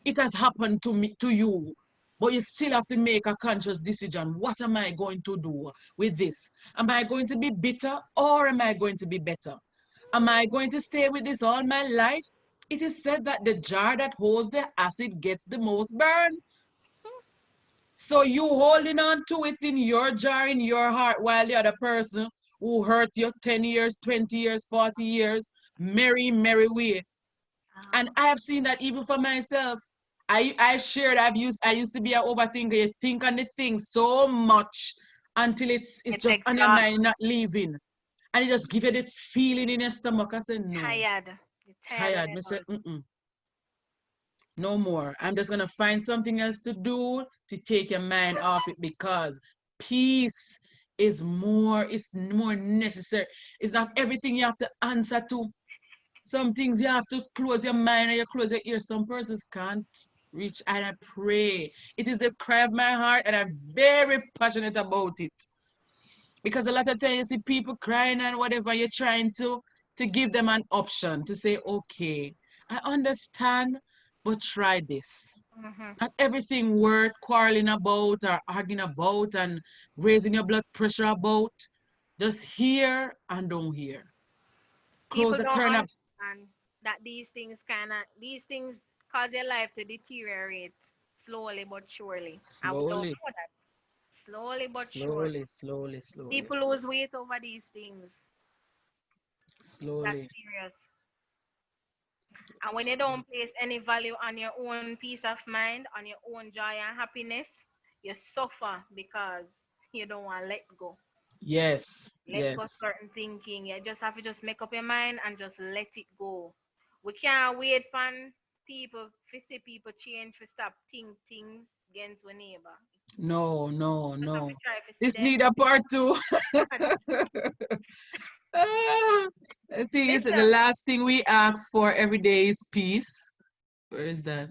it has happened to me, to you. But you still have to make a conscious decision. What am I going to do with this? Am I going to be bitter or am I going to be better? Am I going to stay with this all my life? It is said that the jar that holds the acid gets the most burn. So you holding on to it in your jar, in your heart, while the other person who hurt you 10 years, 20 years, 40 years, merry way. And Oh. I have seen that even for myself. I shared I used to be an overthinker. You think on the thing so much until it's It's just on your mind, exhausting. not leaving. And it just give you that feeling in your stomach. I said, no, Tired. You're tired of tired. it I all. said, no more. I'm just gonna find something else to do to take your mind off it because peace is more necessary. It's not everything you have to answer to. Some things you have to close your mind and you close your ears. Some persons can't reach and I pray. It is the cry of my heart and I'm very passionate about it. Because a lot of times you see people crying and whatever you're trying to give them an option to say, okay, I understand, but try this. Mm-hmm. Not everything worth quarreling about or arguing about and raising your blood pressure about. Just hear and don't hear. Close People the don't turn up understand that these things cause your life to deteriorate slowly but surely. And we don't slowly, know that. Slowly but surely. slowly, slowly, slowly, People lose weight over these things. That's slowly. serious. And when you don't place any value on your own peace of mind, on your own joy and happiness, you suffer because you don't want to let go. Yes, Let go yes. certain thinking. You just have to just make up your mind and just let it go. We can't wait for people to see people change to stop think things against our neighbor. No, no, Just have to no. try to see This them. need a part two. Ah, the thing is, the Listen, last thing we ask for every day is peace. Where is that?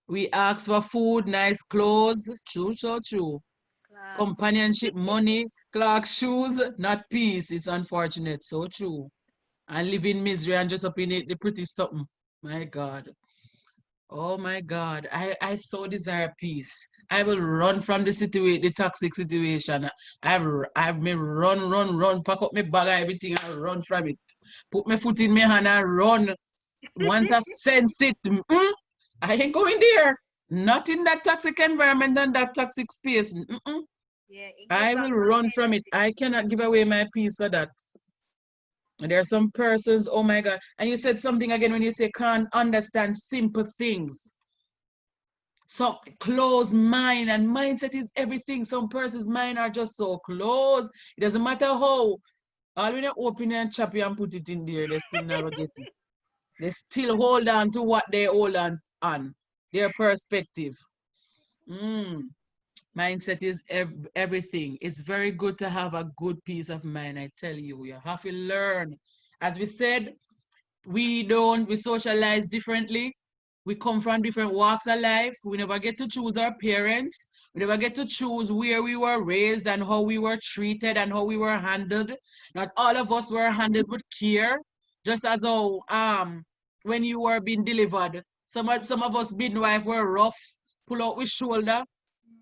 We ask for food, nice clothes. True, so true. Clark. Companionship, money, clock, shoes, not peace. It's unfortunate. So true. I live in misery and just up in it, the pretty something. My God. Oh my God. I so desire peace. I will run from the situation, the toxic situation. I've me run, pack up my bag and everything and run from it. Put my foot in my hand and run. Once I sense it, I ain't going there. Not in that toxic environment and that toxic space. Yeah, it gives I off will bad run from it. energy. I cannot give away my peace for that. And there are some persons, oh my God. And you said something again when you say can't understand simple things. So closed mind and mindset is everything. Some persons' mind are just so closed. It doesn't matter how. All when you open and chop it and put it in there, they still never get it. They still hold on to what they hold on their perspective. Mm. Mindset is everything. It's very good to have a good peace of mind. I tell you, you have to learn. As we said, we socialize differently. We come from different walks of life. We never get to choose our parents. We never get to choose where we were raised and how we were treated and how we were handled. Not all of us were handled with care. Just as how when you were being delivered, some of us midwife were rough, pull out with shoulder,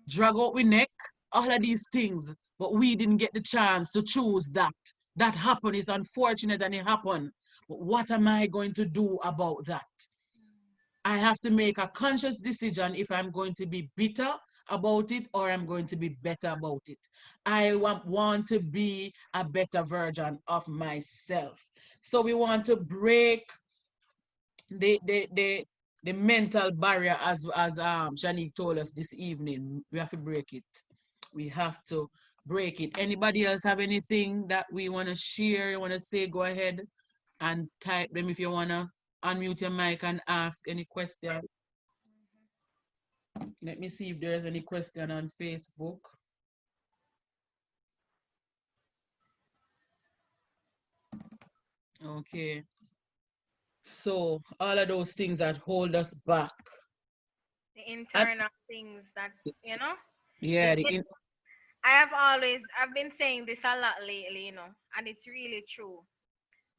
drag out with neck, all of these things. But we didn't get the chance to choose that. That happened. It's unfortunate and it happened. But what am I going to do about that? I have to make a conscious decision if I'm going to be bitter about it or I'm going to be better about it. I want to be a better version of myself. So we want to break the the the, the mental barrier as Shanique told us this evening. We have to break it. We have to break it. Anybody else have anything that we want to share? You want to say? Go ahead and type them if you wanna. unmute your mic and ask any question. Let me see if there's any question on Facebook. Okay. So all of those things that hold us back. The And internal things that, you know, the, yeah, I've been saying this a lot lately, you know, and it's really true.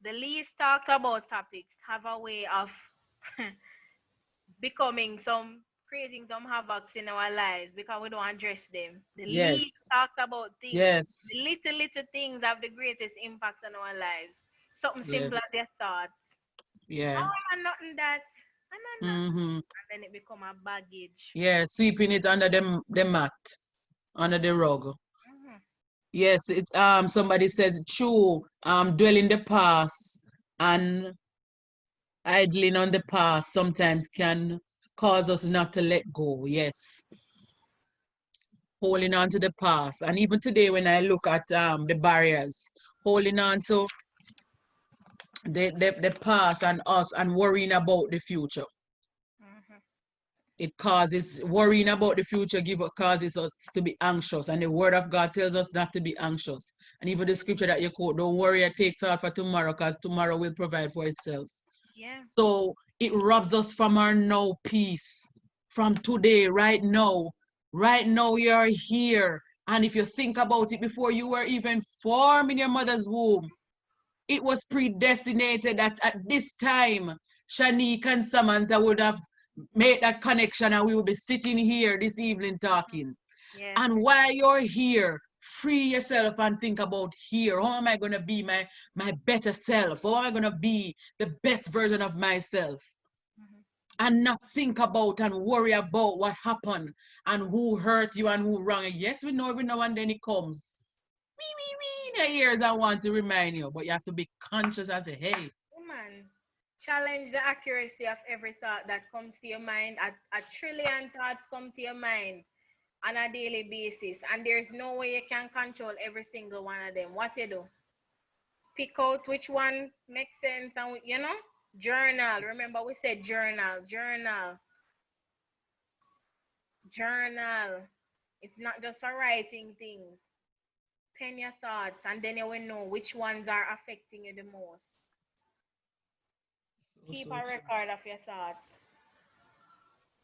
The least talked about topics have a way of creating some havocs in our lives because we don't address them. The least yes, talked about things, yes, the little things have the greatest impact on our lives. Something simple as yes, their thoughts. yeah. Oh, I'm nothing that. I'm not that. Mm-hmm. And then it become a baggage. Yeah, sweeping it under the mat, under the rug. Hmm. Yes, it somebody says true. Dwell in the past and idling on the past sometimes can cause us not to let go. Yes, holding on to the past. And even today, when I look at the barriers, holding on to the past and us and worrying about the future. Hmm. It causes worrying about the future causes us to be anxious. And the word of God tells us not to be anxious. And even the scripture that you quote, don't worry or take thought for tomorrow, because tomorrow will provide for itself. Yeah. So it robs us from our now peace. From today, right now. Right now, you're here. And if you think about it, before you were even formed in your mother's womb, it was predestinated that at this time, Shanique and Samantha would have made that connection and we would be sitting here this evening talking. Yes. And while you're here, free yourself and think about here. How am I going to be my better self? How am I going to be the best version of myself? Hmm. And not think about and worry about what happened and who hurt you and who wrong you. Yes, we know every now and then it comes. In your ears, I want to remind you, but you have to be conscious and say, hey, Man, challenge the accuracy of every thought that comes to your mind. A trillion thoughts come to your mind on a daily basis, and there's no way you can control every single one of them. What you do? Pick out which one makes sense, and journal. Remember, we said journal, journal, journal. It's not just for writing things. Pen your thoughts, and then you will know which ones are affecting you the most. Keep so a record of your thoughts.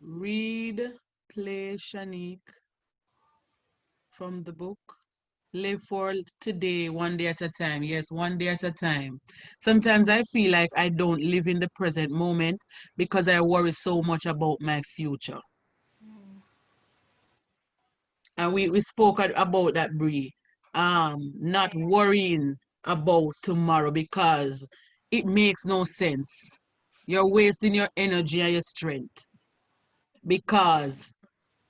read, play Shanique from the book. Live for today, one day at a time. Yes, one day at a time. Sometimes I feel like I don't live in the present moment because I worry so much about my future. Mm. And we spoke about that, Brie. Not worrying about tomorrow because it makes no sense. You're wasting your energy and your strength because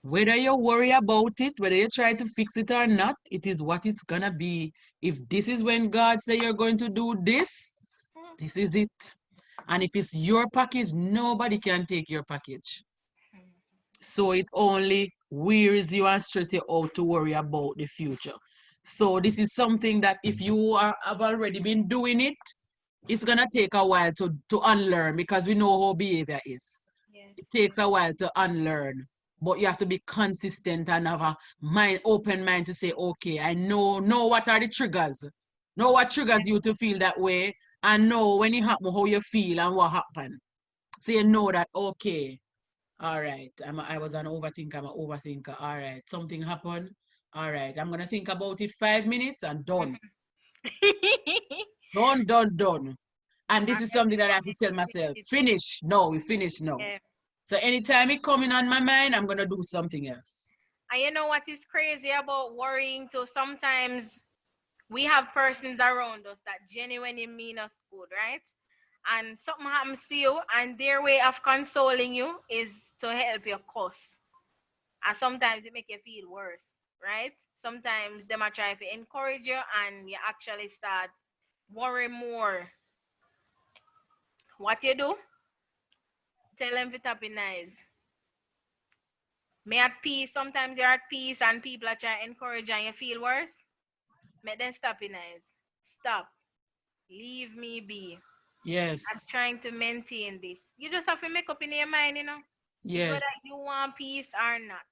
whether you worry about it, whether you try to fix it or not, it is what it's gonna be. If this is when God say you're going to do this, this is it. And if it's your package, nobody can take your package. So it only wearies you and stress you out to worry about the future. So this is something that if you have already been doing it, it's gonna take a while to unlearn because we know how behavior is. Yes. It takes a while to unlearn, but you have to be consistent and have a open mind to say, okay, I know what are the triggers, know what triggers you to feel that way, and know when it happen how you feel and what happened. So you know that okay, all right, I was an overthinker, I'm an overthinker. All right, something happened. All right, I'm gonna think about it 5 minutes and done. Done, done, done. And this is something that I have to tell myself, finish. No, we finish now. Yeah. So anytime it coming on my mind, I'm gonna do something else. And you know what is crazy about worrying too? Sometimes we have persons around us that genuinely mean us good, right? And something happens to you, and their way of consoling you is to help you cuss. And sometimes it make you feel worse, right? Sometimes they might try to encourage you, and you actually start worry more. What you do? Tell them to tap in eyes. Me at peace. Sometimes you're at peace, and people are trying to encourage you, and you feel worse. Make them stop in eyes. Stop. Leave me be. Yes. and trying to maintain this. You just have to make up in your mind, It's whether Yes. you want peace or not.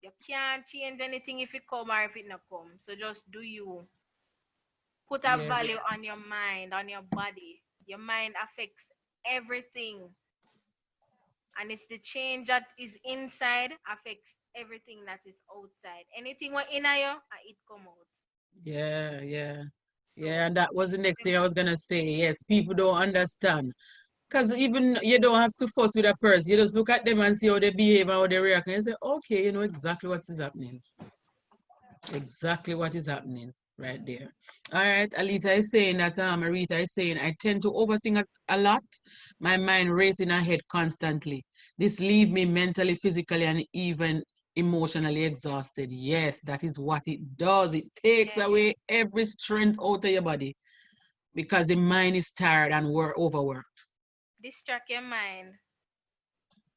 You can't change anything if it come or if it not come. So just do you. Put a value Yes. on your mind, on your body. Your mind affects everything. And it's the change that is inside affects everything that is outside. Anything what in you, it come out. Yeah, yeah. Yeah, So and that was the next thing I was gonna say. Yes, people don't understand. Because even you don't have to fuss with a person. You just look at them and see how they behave and how they react. And you say, okay, you know exactly what is happening. Exactly what is happening right there. All right, Alita is saying that Marita is saying I tend to overthink a lot. My mind racing ahead constantly. This leave me mentally, physically, and even emotionally exhausted. Yes, that is what it does. It takes yeah, away every strength out of your body because the mind is tired and we're overworked. distract your mind.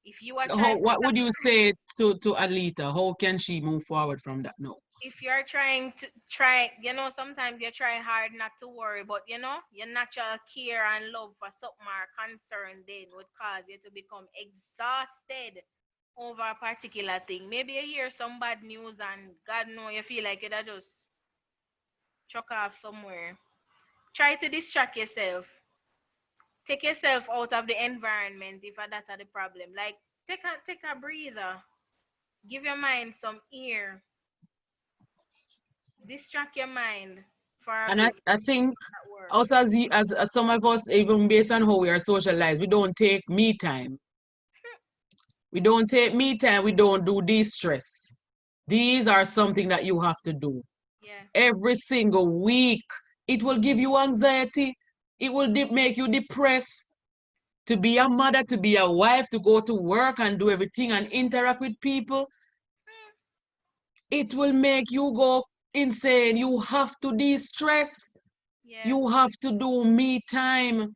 If you are trying How, to what would you say to Alita? How can she move forward from that? No. if you're trying to try, sometimes you try hard not to worry, but your natural care and love for something or concern then would cause you to become exhausted over a particular thing. Maybe you hear some bad news and God know you feel like you'd just chuck off somewhere. Try to distract yourself. Take yourself out of the environment if that's the problem. Like take a breather. Give your mind some ear. Distract your mind for a And bit I think at work. also as some of us, even based on how we are socialized, we don't take me time. We don't take me time. We don't do de-stress. These are something that you have to do Yeah. every single week. It will give you anxiety. It will make you depressed. To be a mother, to be a wife, to go to work and do everything and interact with people, it will make you go insane. You have to de-stress. Yeah. You have to do me time.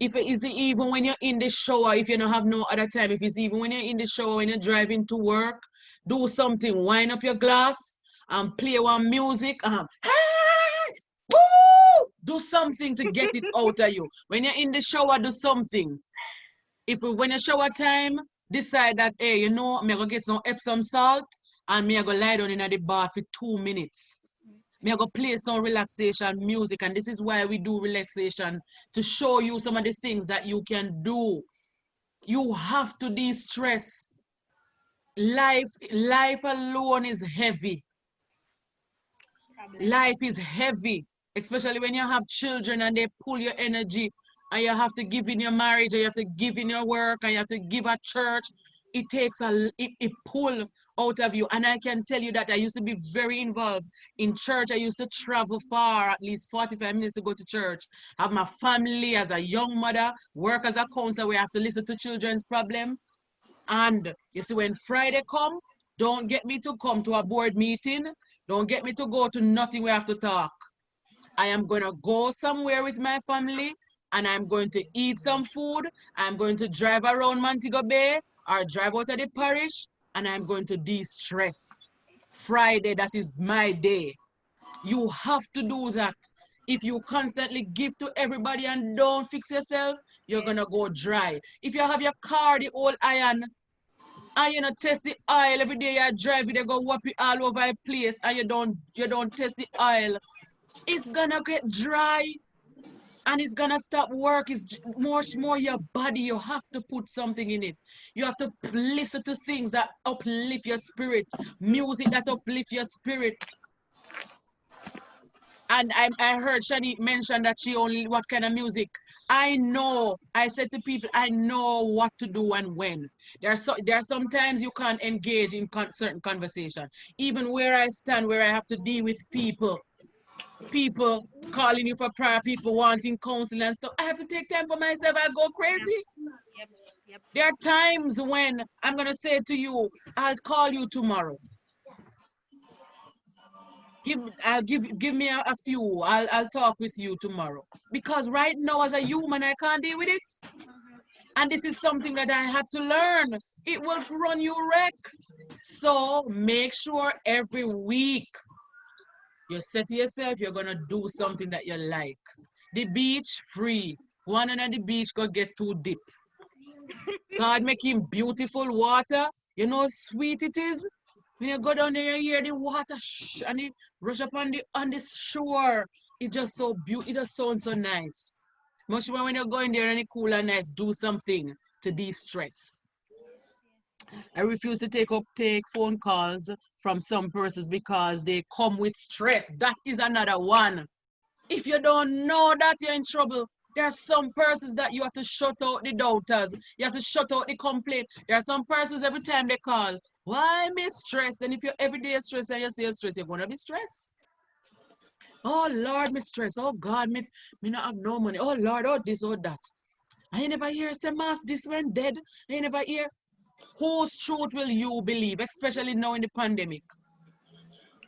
If it is even when you're in the shower, if you don't have no other time, if it's even when you're in the shower, when you're driving to work, do something, wind up your glass and play one music. Hey, woo! Do something to get it out of you. When you're in the shower, do something. If when you shower time, decide that, hey, me gonna get some Epsom salt and me I go lie down in the bath for 2 minutes. Me I go play some relaxation music, and this is why we do relaxation to show you some of the things that you can do. You have to de-stress. Life alone is heavy. Problem. Life is heavy, especially when you have children and they pull your energy and you have to give in your marriage and you have to give in your work and you have to give at church. It takes it pull out of you. And I can tell you that I used to be very involved in church. I used to travel far, at least 45 minutes to go to church. Have my family as a young mother, work as a counselor where I have to listen to children's problem. And you see, when Friday come, don't get me to come to a board meeting. Don't get me to go to nothing we have to talk. I am going to go somewhere with my family and I'm going to eat some food. I'm going to drive around Montego Bay or drive out of the parish and I'm going to de-stress. Friday, that is my day. You have to do that. If you constantly give to everybody and don't fix yourself, you're Yeah. going to go dry. If you have your car, the old iron, and you know test the oil every day you drive it, they go whop it all over a place and you don't test the oil, it's gonna get dry and it's gonna stop work. It's much more your body. You have to put something in it. You have to listen to things that uplift your spirit, music that uplift your spirit. And I heard Shanique mention that she only what kind of music. I know. I said to people, I know what to do and when. There are sometimes you can't engage in certain conversation. Even where I stand, where I have to deal with people calling you for prayer, people wanting counseling and stuff. I have to take time for myself. I go Yep. crazy. Yep. Yep. There Yep. are times when I'm gonna say to you, I'll call you tomorrow. Give me a few. I'll talk with you tomorrow. Because right now as a human I can't deal with it. And this is something that I had to learn. It will run you wreck. So make sure every week you set to yourself you're gonna do something that you like. The beach free. Go on the beach, go get too deep. God make him beautiful water. You know how sweet it is? When you go down there, you hear the water and it rush up on the shore. It just so beautiful. It just sounds so nice. Much more when you go in there and it's cool and nice, do something to de-stress. I refuse to take phone calls from some persons because they come with stress. That is another one. If you don't know that, you're in trouble. There are some persons that you have to shut out the doubters. You have to shut out the complaint. There are some persons every time they call, why me stressed? And if you're every day stressed and you say you're stressed, you're gonna be stressed. Oh Lord, me stressed. Oh God, me not have no money. Oh Lord, oh this, oh that. I never hear say mass this one dead. I never hear. Whose truth will you believe, especially now in the pandemic?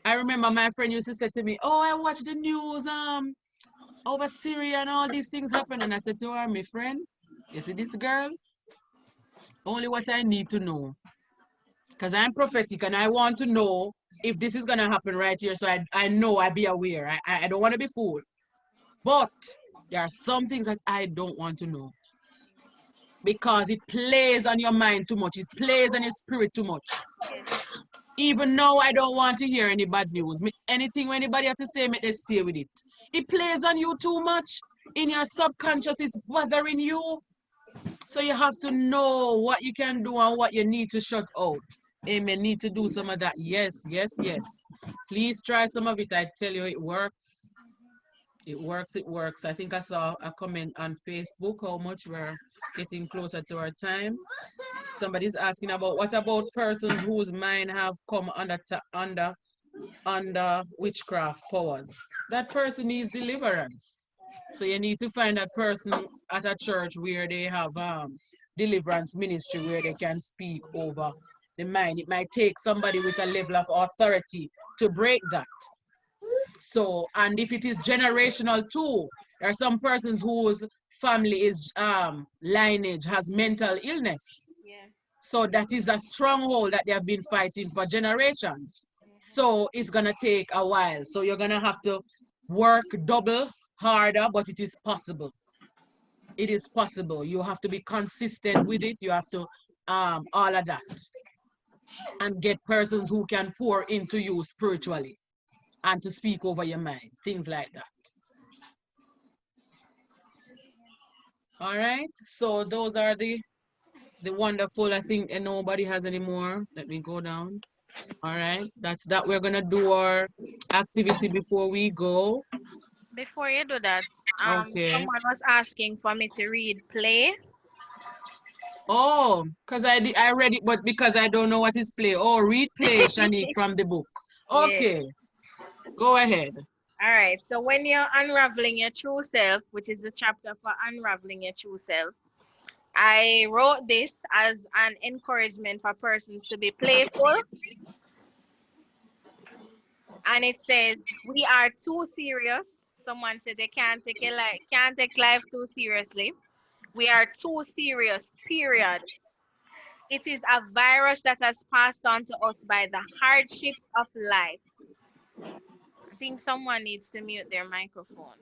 I remember my friend used to say to me, oh, I watch the news over Syria and all these things happen. And I said to her, my friend, you see this girl? Only what I need to know. Because I'm prophetic and I want to know if this is going to happen right here. So I know I be aware. I don't want to be fooled. But there are some things that I don't want to know because it plays on your mind too much. It plays on your spirit too much. Yes. Even now, I don't want to hear any bad news. Anything when anybody have to say, make they stay with it. It plays on you too much. In your subconscious, it's bothering you. So you have to know what you can do and what you need to shut out. Amen. Need to do some of that. Yes, yes, yes. Please try some of it. I tell you, it works. It works. It works. I think I saw a comment on Facebook how much we're getting closer to our time. Somebody's asking about what about persons whose mind have come under witchcraft powers. That person needs deliverance. So you need to find that person at a church where they have deliverance ministry where they can speak over the mind. It might take somebody with a level of authority to break that. So, and if it is generational too, there are some persons whose family is lineage has mental illness. Yeah. So that is a stronghold that they have been fighting for generations. Mm-hmm. So it's gonna take a while. So you're gonna have to work double harder, but it is possible. It is possible. You have to be consistent with it. You have to all of that. And get persons who can pour into you spiritually and to speak over your mind. Things like that. All right. So those are the wonderful. I think and nobody has any more. Let me go down. All right. That's that. We're gonna do our activity before we go. Before you do that, Okay. someone was asking for me to read play. Oh, because I read it, but because I don't know what is play. Oh, read play, Shanique, from the book. Yeah. Okay, go ahead. All right. So when you're unraveling your true self, which is the chapter for unraveling your true self, I wrote this as an encouragement for persons to be playful. And it says, we are too serious. Someone said they can't take life too seriously. We are too serious, period. It is a virus that has passed on to us by the hardships of life. I think someone needs to mute their microphone.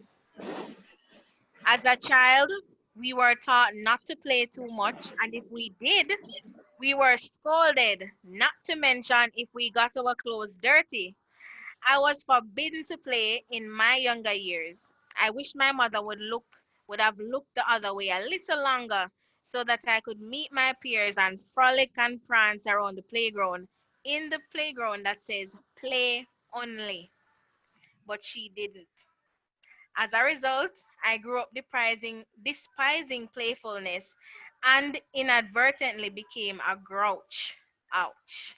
As a child, we were taught not to play too much, and if we did, we were scolded, not to mention if we got our clothes dirty. I was forbidden to play in my younger years. I wish my mother would have looked the other way a little longer so that I could meet my peers and frolic and prance around the playground in the playground that says play only. But she didn't. As a result, I grew up despising playfulness and inadvertently became a grouch. Ouch.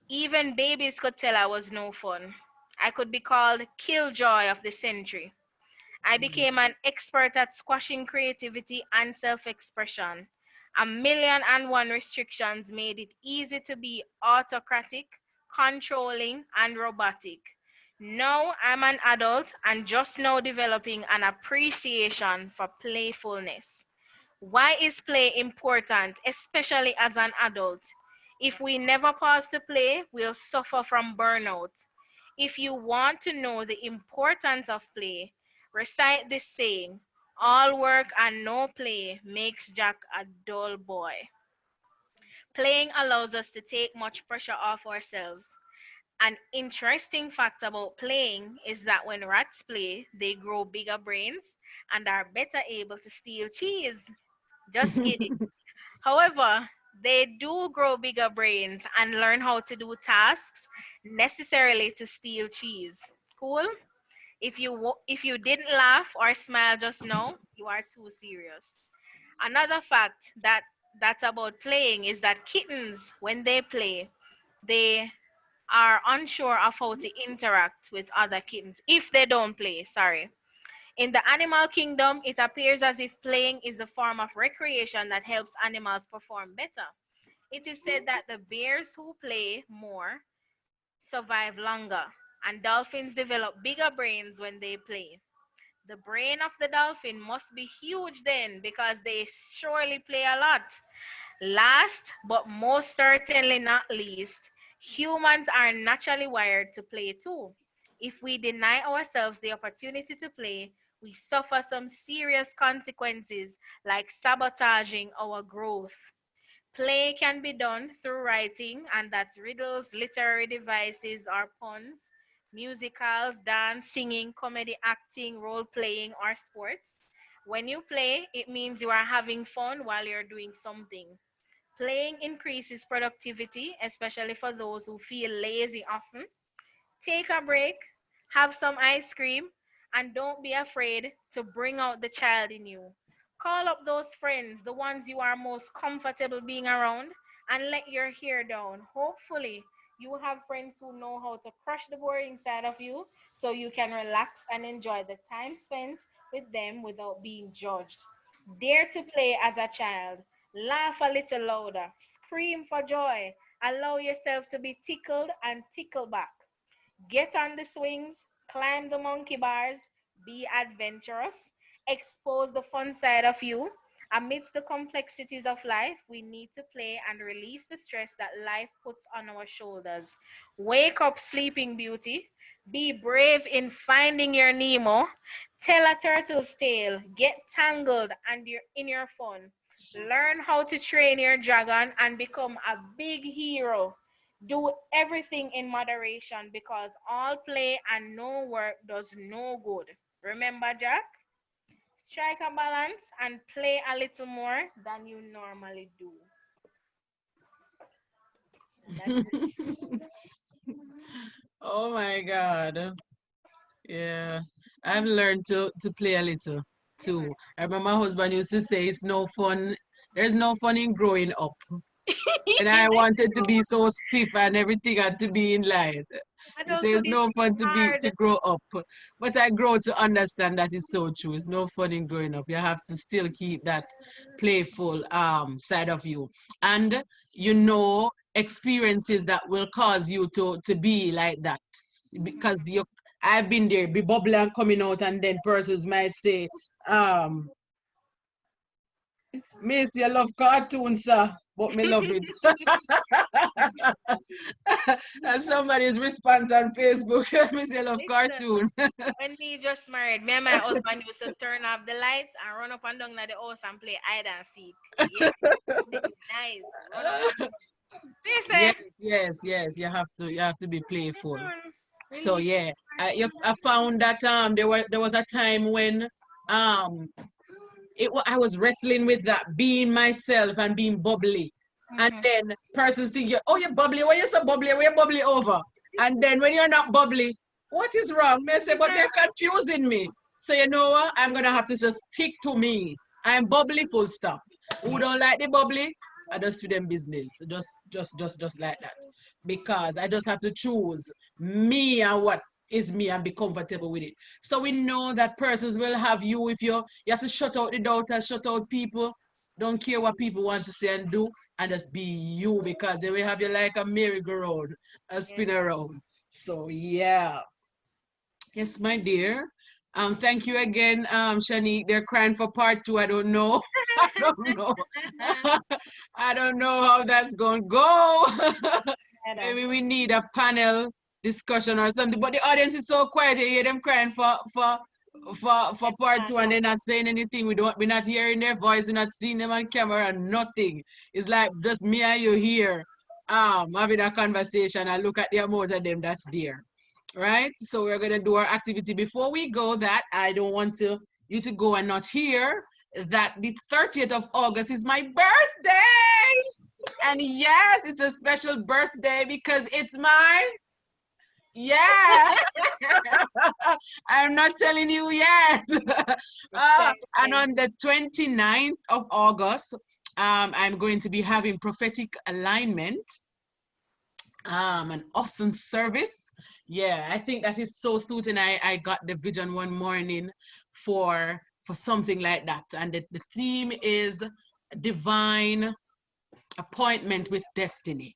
Even babies could tell I was no fun. I could be called killjoy of the century. I became an expert at squashing creativity and self-expression. A million and one restrictions made it easy to be autocratic, controlling, and robotic. Now I'm an adult and just now developing an appreciation for playfulness. Why is play important, especially as an adult? If we never pause to play, we'll suffer from burnout. If you want to know the importance of play, recite this saying: All work and no play makes Jack a dull boy. Playing allows us to take much pressure off ourselves. An interesting fact about playing is that when rats play, they grow bigger brains and are better able to steal cheese. Just kidding. However, they do grow bigger brains and learn how to do tasks necessarily to steal cheese. Cool? If you didn't laugh or smile just now, you are too serious. Another fact that's about playing is that kittens, when they play, they are unsure of how to interact with other kittens if they don't play. Sorry. In the animal kingdom, it appears as if playing is a form of recreation that helps animals perform better. It is said that the bears who play more survive longer, and dolphins develop bigger brains when they play. The brain of the dolphin must be huge then because they surely play a lot. Last but most certainly not least, humans are naturally wired to play too. If we deny ourselves the opportunity to play, we suffer some serious consequences like sabotaging our growth. Play can be done through writing, and that's riddles, literary devices, or puns, musicals, dance, singing, comedy, acting, role playing, or sports. When you play, it means you are having fun while you're doing something. Playing increases productivity, especially for those who feel lazy often. Take a break, have some ice cream, and don't be afraid to bring out the child in you. Call up those friends, the ones you are most comfortable being around, and let your hair down. Hopefully, you have friends who know how to crush the boring side of you so you can relax and enjoy the time spent with them without being judged. Dare to play as a child. Laugh a little louder. Scream for joy. Allow yourself to be tickled and tickle back. Get on the swings, climb the monkey bars, be adventurous, expose the fun side of you. Amidst the complexities of life, we need to play and release the stress that life puts on our shoulders. Wake up, sleeping beauty. Be brave in finding your Nemo. Tell a turtle's tale. Get tangled and you're in your fun. Learn how to train your dragon and become a big hero. Do everything in moderation because all play and no work does no good. Remember, Jack? Strike a balance and play a little more than you normally do. And that's it. Oh my God. Yeah. I've learned to play a little Yeah, man. too. I remember my husband used to say it's no fun. There's no fun in growing up. And Is I it wanted to true? be so stiff and everything had to be in line. He says Adulthood is no fun hard. to grow up. But I grow to understand that is so true. It's no fun in growing up. You have to still keep that playful side of you. And you know experiences that will cause you to be like that. Mhm. Because you I've been there, be bubbling and coming out, and then persons might say, um, Miss, you love cartoons, sir, but me love it. And somebody's response on Facebook, Miss, you love Listen, cartoon. when we just married, me and my husband used to turn off the lights and run up and down at the house and play hide and seek. Yeah, make it nice. Run up and Yes, listen. yes. You have to be playful. So Release yeah, stress. I found that there was a time when um I was wrestling with that, being myself and being bubbly. And Mhm. then persons think, oh, you're bubbly. Why you so bubbly? Why you bubbly over? And then when you're not bubbly, what is wrong? They say, but they're confusing me. So you know what? I'm gonna have to just stick to me. I'm bubbly, full stop. Who don't like the bubbly? I just do them business. Just like that. Because I just have to choose me and what is me and be comfortable with it. So we know that persons will have you if you have to shut out the doubters, shut out people. Don't care what people want to say and do, and just be you because they will have you like a merry-go-round, a Yeah. spin around. So yeah. Yes, my dear. Thank you again, Shanique. They're crying for part two. I don't know. I don't know. I don't know how that's gonna go. I know. Maybe we need a panel discussion or something. But the audience is so quiet. You hear them crying for for part two, and they're not saying anything. We're not hearing their voice, we're not seeing them on camera, nothing. It's like just me and you here, having a conversation and look at the amount of them that's there. Right? So we're gonna do our activity. Before we go, that I don't want you to go and not hear that the 30th of August is my birthday. And yes, it's a special birthday because it's my, yeah. I'm not telling you yet. And on the 29th of August, I'm going to be having prophetic alignment, an awesome service. Yeah, I think that is so suiting. I got the vision one morning for something like that. And the theme is divine appointment with destiny.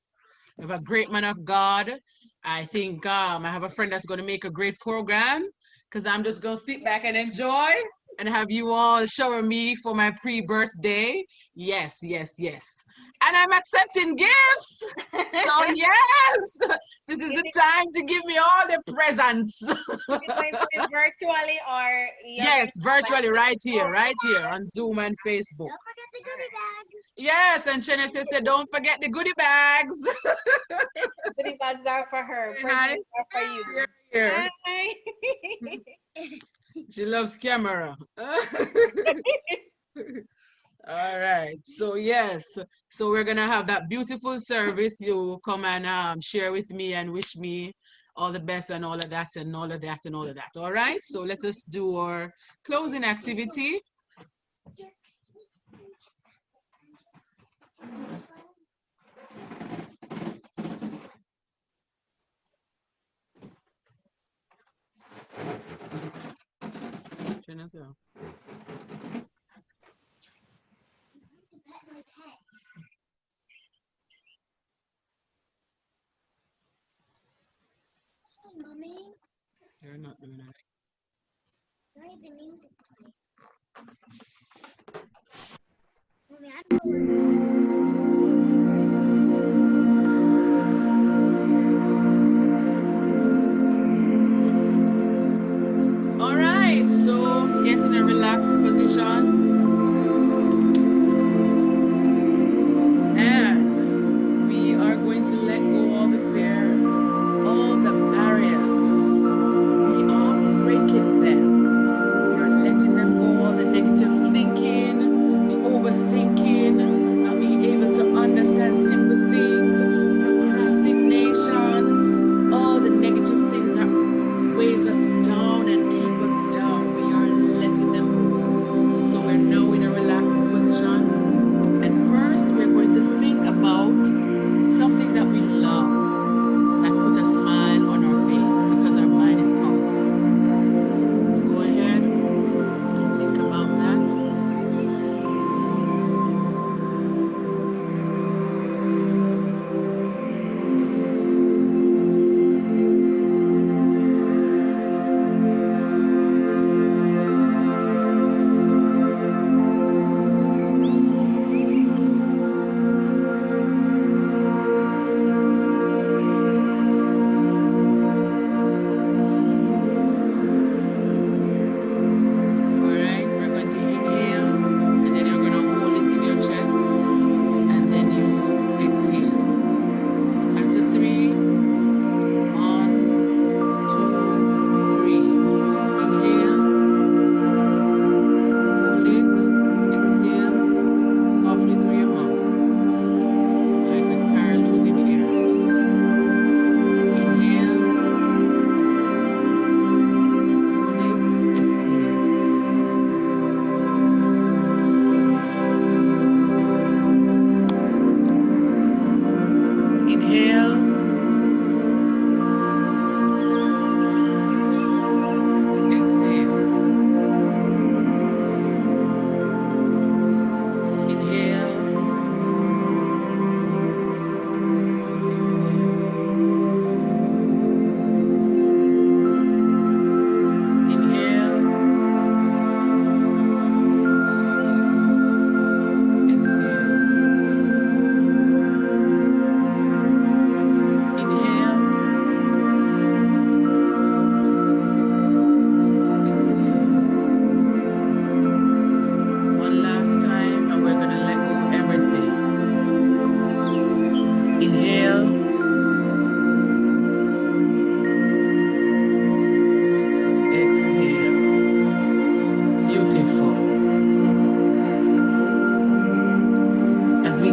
We have a great man of God. I think I have a friend that's going to make a great program because I'm just going to sit back and enjoy and have you all shower me for my pre-birthday. Yes, yes, yes. And I'm accepting gifts. So yes, this is the time to give me all the presents. Is it going to be virtually or Yes, virtually right here on Zoom and Facebook. Don't forget the goodie bags. Yes, and Shanique said, don't forget the goodie bags. goodie bags are for her? Say hi. Presents are for you. Here. Hi. She loves camera. All right. So yes. So we're gonna have that beautiful service. You come and share with me and wish me all the best and all of that and all of that and all of that. All right. So let us do our closing activity. Turn us off. Mommy, You're not doing it. why is the music playing? Mommy, I don't know. All right. So get in a relaxed position. And we are going to let go all the fear, all the barriers. We are breaking them. We're letting them go, all the negative thinking, the overthinking, not being able to understand simple things, procrastination, all the negative things that weighs us down and keep us down. We are letting them go. So we're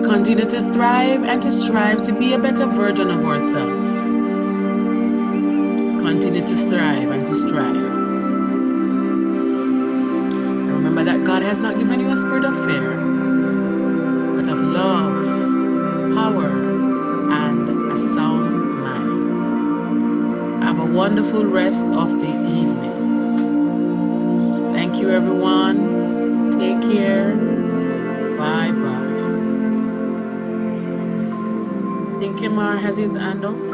continue to thrive and to strive to be a better version of ourselves. Continue to thrive and to strive. Remember that God has not given you a spirit of fear, but of love, power, and a sound mind. Have a wonderful rest of the evening. Thank you, everyone. Take care. Bye-bye. I think Kimar has his hand up.